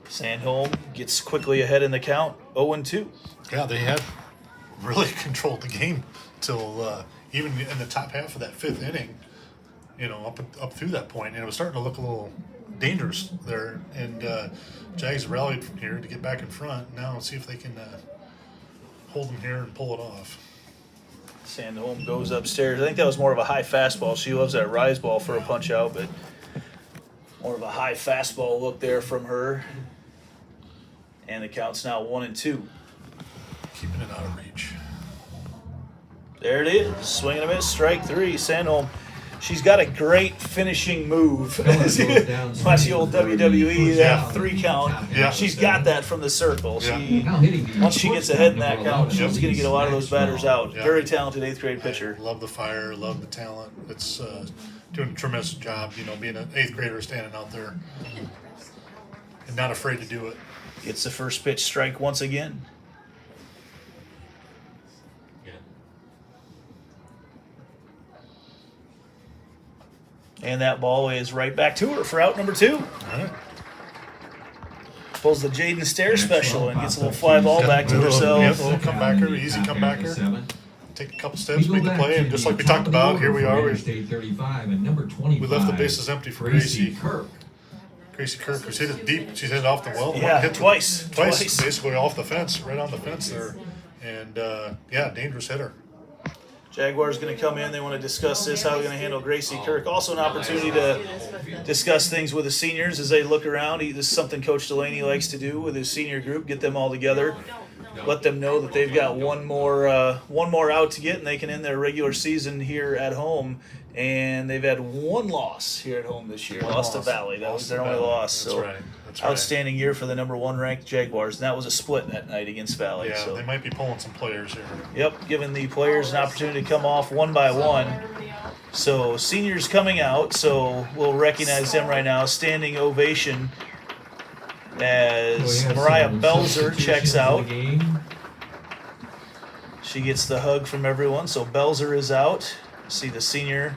Sandholm gets quickly ahead in the count, 0-2. Yeah, they had really controlled the game till even in the top half of that 5th inning. You know, up through that point, and it was starting to look a little dangerous there. And Jags rallied from here to get back in front. Now let's see if they can hold them here and pull it off. Sandholm goes upstairs. I think that was more of a high fastball. She loves that rise ball for a punch out, but more of a high fastball look there from her. And the count's now 1-2. Keeping it out of reach. There it is. Swing and a miss. Strike 3. Sandholm. She's got a great finishing move. Watch the old WWE, that 3 count. Yeah. She's got that from the circle. Yeah. Once she gets ahead in that count, she's going to get a lot of those batters out. Yeah. Very talented 8th grade pitcher. I love the fire, love the talent. It's doing a tremendous job, you know, being an 8th grader standing out there and not afraid to do it. Gets the first pitch strike once again. And that ball is right back to her for out number 2. All right. Pulls the Jaden Stair special and gets a little fly ball back to herself. Yep, a little comebacker, easy comebacker. Take a couple steps, make the play, and just like we talked about, here we are. We left the bases empty for Gracie Kirk. Gracie Kirk, who's hit it deep. She's hit it off the well. Yeah, hit twice, basically off the fence, right on the fence there. And, yeah, dangerous hitter. Jaguars going to come in. They want to discuss this, how they're going to handle Gracie Kirk. Also an opportunity to discuss things with the seniors as they look around. This is something Coach Delaney likes to do with his senior group, get them all together, let them know that they've got one more out to get, and they can end their regular season here at home. And they've had 1 loss here at home this year. Lost to Valley. That was their only loss. That's so right. outstanding year for the number 1 ranked Jaguars. And that was a split that night against Valley. Yeah, so they might be pulling some players here. Yep, giving the players an opportunity to come off one by one. So seniors coming out, so we'll recognize them right now. Standing ovation as Mariah Belzer checks out. She gets the hug from everyone, so Belzer is out. See the senior.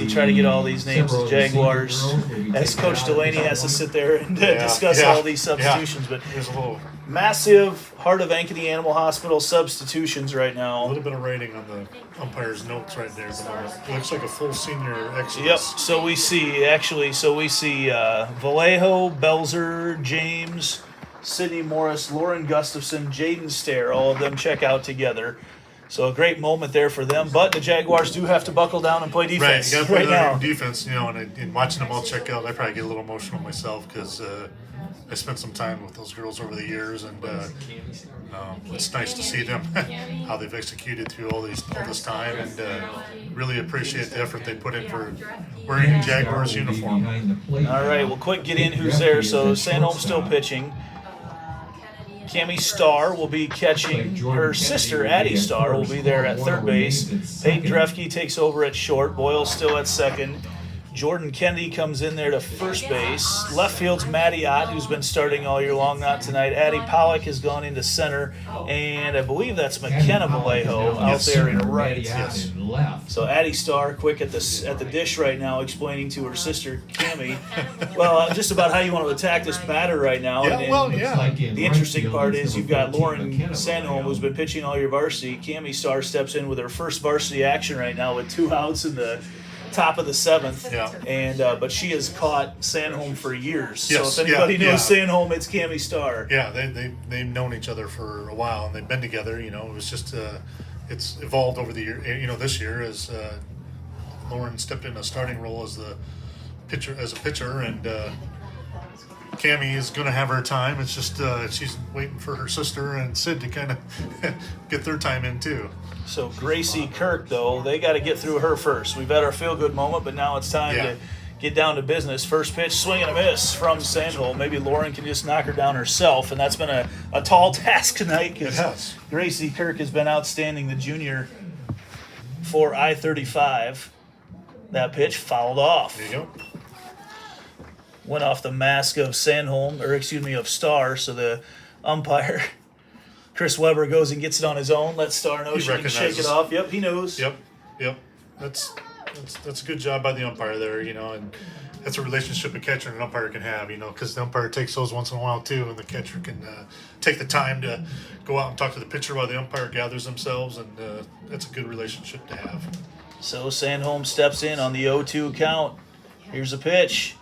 Try to get all these names of Jaguars. As Coach Delaney has to sit there and discuss all these substitutions. But there's a little massive Heart of Ankeny Animal Hospital substitutions right now. A little bit of rating on the umpire's notes right there. It looks like a full senior exodus. Yep. So we see Vallejo, Belzer, James, Sydney Morris, Lauren Gustafson, Jaden Stair, all of them check out together. So a great moment there for them, but the Jaguars do have to buckle down and play defense. Right, you got to play their defense, you know, and watching them all check out, I probably get a little emotional myself because I spent some time with those girls over the years, and it's nice to see them, how they've executed through all this time, and really appreciate the effort they put in for wearing a Jaguars uniform. All right, we'll quick get in who's there. So Sandholm still pitching. Cami Starr will be catching. Her sister, Addie Starr, will be there at third base. Peyton Drefke takes over at short. Boyle's still at second. Jordan Kennedy comes in there to first base. Left field's Maddie Ott, who's been starting all year long, not tonight. Addie Pollock has gone into center, and I believe that's McKenna Vallejo out there in right. Yes. So Addie Starr, quick at the dish right now, explaining to her sister Cami, well, just about how you want to attack this batter right now. Yeah, and well, yeah. The interesting part is you've got Lauren Sandholm, who's been pitching all your varsity. Cami Starr steps in with her first varsity action right now with 2 outs in the top of the 7th, and but she has caught Sandholm for years. Yes, so if anybody knows yeah. Sandholm, it's Cami Starr. Yeah, they've known each other for a while, and they've been together. You know, it was just it's evolved over the year. You know, this year as Lauren stepped in a starting role as a pitcher, and Cami is going to have her time. It's just she's waiting for her sister and Sid to kind of get their time in too. So Gracie Kirk, though, they got to get through her first. We've had our feel-good moment, but now it's time to get down to business. First pitch, swing and a miss from Sandholm. Maybe Lauren can just knock her down herself, and that's been a tall task tonight because Gracie Kirk has been outstanding, the junior for I-35. That pitch fouled off. There you go. Went off the mask of Sandholm, or excuse me, of Starr, so the umpire, Chris Weber, goes and gets it on his own. Let Starr know she can shake it off. Yep, he knows. Yep. That's a good job by the umpire there, you know, and that's a relationship a catcher and an umpire can have, you know, because the umpire takes those once in a while too, and the catcher can take the time to go out and talk to the pitcher while the umpire gathers themselves, and that's a good relationship to have. So Sandholm steps in on the 0-2 count. Here's a pitch.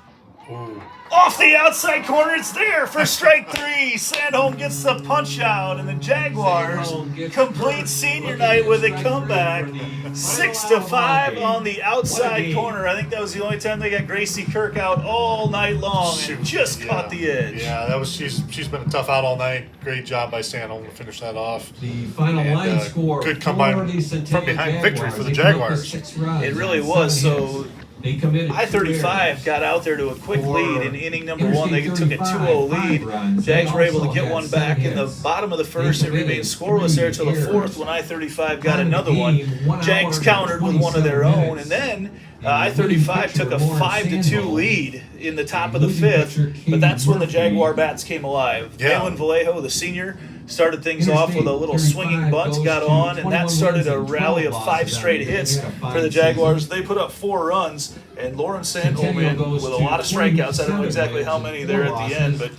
Ooh. Off the outside corner, it's there for strike 3. Sandholm gets the punch out, and the Jaguars complete senior night with a comeback. 6-5 on the outside corner. I think that was the only time they got Gracie Kirk out all night long and just caught the edge. Yeah, that was she's been a tough out all night. Great job by Sandholm to finish that off. The final line score. Good comeback from behind victory for the Jaguars. It really was. So I-35 got out there to a quick lead in inning number 1. They took a 2-0 lead. Jags were able to get one back in the bottom of the first. It remained scoreless there till the 4th when I-35 got another one. Jags countered with one of their own, and then I-35 took a 5-2 lead in the top of the 5th, but that's when the Jaguar bats came alive. Malin Vallejo, the senior, started things off with a little swinging bunt, got on, and that started a rally of 5 straight hits for the Jaguars. They put up 4 runs, and Lauren Sandholm in with a lot of strikeouts. I don't know exactly how many there at the end, but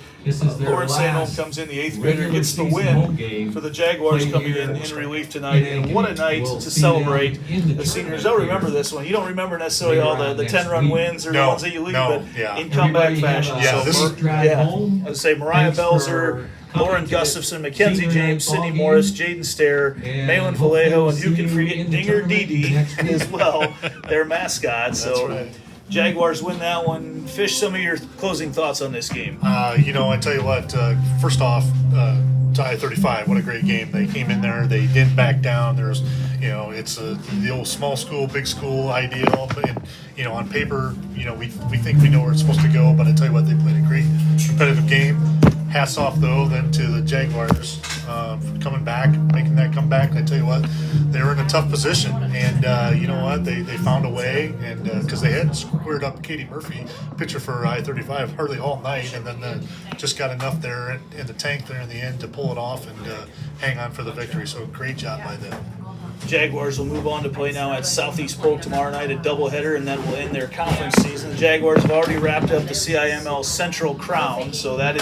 Lauren Sandholm comes in, the 8th grader, gets the win for the Jaguars coming in relief tonight. And what a night to celebrate the seniors. They'll remember this one. You don't remember necessarily all the 10-run wins or the ones that you lead, but in comeback fashion. I would say Mariah Belzer, Lauren Gustafson, Mackenzie James, Sydney Morris, Jaden Stair, Malin Vallejo, and who can forget Dinger Dee as well, their mascot. So Jaguars win that one. Fish, some of your closing thoughts on this game? You know, I tell you what, first off, to I-35, what a great game. They came in there, they didn't back down. There's, you know, it's the old small school, big school ideal. And, you know, on paper, you know, we think we know where it's supposed to go, but I tell you what, they played a great competitive game. Hats off, though, then to the Jaguars for coming back, making that comeback. I tell you what, they were in a tough position, and you know what, they found a way, and because they had squared up Katie Murphy, pitcher for I-35, hardly all night, and then just got enough there in the tank there in the end to pull it off and hang on for the victory. So great job by them. Jaguars will move on to play now at Southeast Polk tomorrow night, a doubleheader, and that will end their conference season. The Jaguars have already wrapped up the CIML Central Crown, so that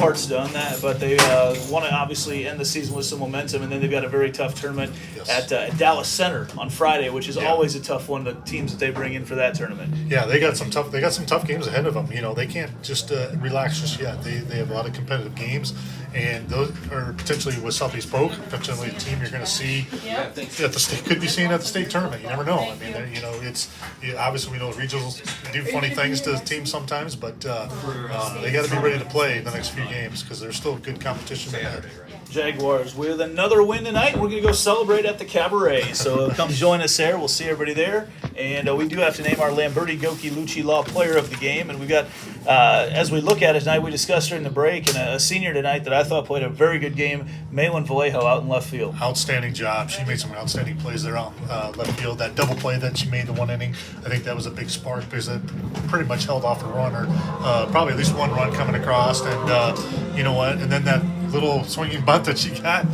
part's done. But they want to obviously end the season with some momentum, and then they've got a very tough tournament at Dallas Center on Friday, which is always a tough one. The teams that they bring in for that tournament. Yeah, they got some tough games ahead of them. You know, they can't just relax just yet. They have a lot of competitive games, and those are potentially with Southeast Polk, potentially a team you're going to see. At the state, could be seen at the state tournament. You never know. I mean, you know, obviously we know regionals do funny things to teams sometimes, but they got to be ready to play the next few games because there's still good competition ahead. Jaguars with another win tonight. We're going to go celebrate at the Cabaret. So come join us there. We'll see everybody there. And we do have to name our Lamberti Goki Lucci Law player of the game. And we've got, as we look at it tonight, we discussed during the break, and a senior tonight that I thought played a very good game, Malin Vallejo out in left field. Outstanding job. She made some outstanding plays there on left field. That double play that she made the one inning, I think that was a big spark because it pretty much held off a runner. Probably at least one run coming across. And you know what? And then that little swinging bunt that she got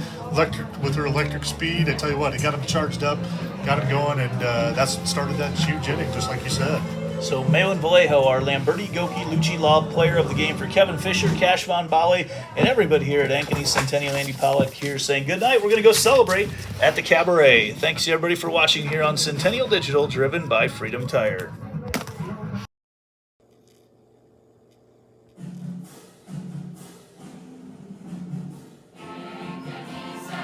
with her electric speed, I tell you what, it got him charged up, got him going, and that's what started that huge inning, just like you said. So Malin Vallejo, our Lamberti Goki Lucci Law player of the game, for Kevin Fisher, Cash Von Bali, and everybody here at Ankeny Centennial. Andy Pollack here saying good night. We're going to go celebrate at the Cabaret. Thanks to everybody for watching here on Centennial Digital, driven by Freedom Tire.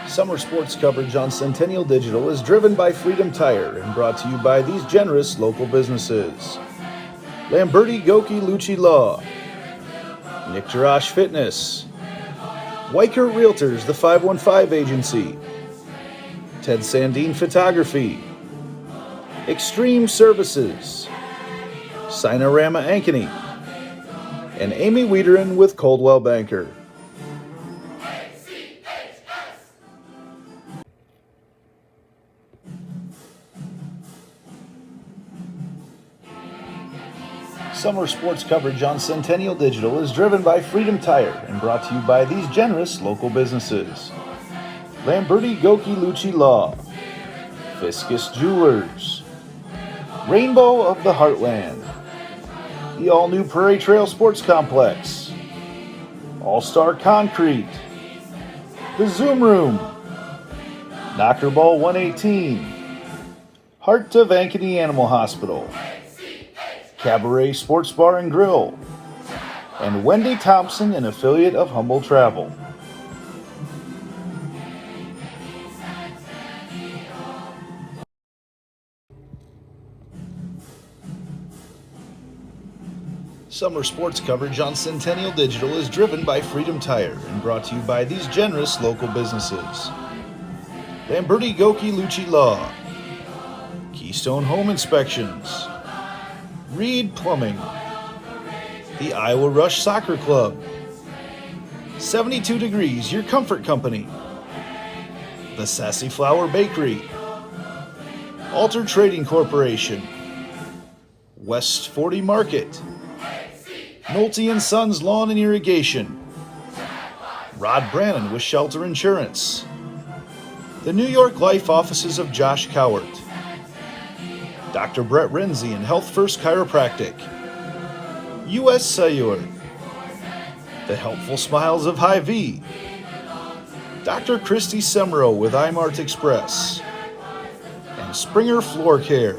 Summer sports coverage on Centennial Digital is driven by Freedom Tire and brought to you by these generous local businesses: Lamberti Goki Lucci Law, Nick Jarash Fitness, Weichert Realtors, the 515 Agency, Ted Sandine Photography, Extreme Services, Sinorama Ankeny, and Amy Wiederin with Coldwell Banker. Summer sports coverage on Centennial Digital is driven by Freedom Tire and brought to you by these generous local businesses: Lamberti Goki Lucci Law, Fiscus Jewelers, Rainbow of the Heartland, the all-new Prairie Trail Sports Complex, All-Star Concrete, the Zoom Room, Knockerball 118, Heart of Ankeny Animal Hospital, Cabaret Sports Bar and Grill, and Wendy Thompson, an affiliate of Humble Travel. Summer sports coverage on Centennial Digital is driven by Freedom Tire and brought to you by these generous local businesses: Lamberti Goki Lucci Law, Keystone Home Inspections, Reed Plumbing, the Iowa Rush Soccer Club, 72 Degrees, your comfort company, the Sassy Flower Bakery, Alter Trading Corporation, West 40 Market, Nolte & Sons Lawn and Irrigation, Rod Brannon with Shelter Insurance, the New York Life Offices of Josh Cowart, Dr. Brett Renzi and Health First Chiropractic, U.S. Cellular, the Helpful Smiles of Hy-Vee, Dr. Christy Semro with iMart Express, and Springer Floor Care.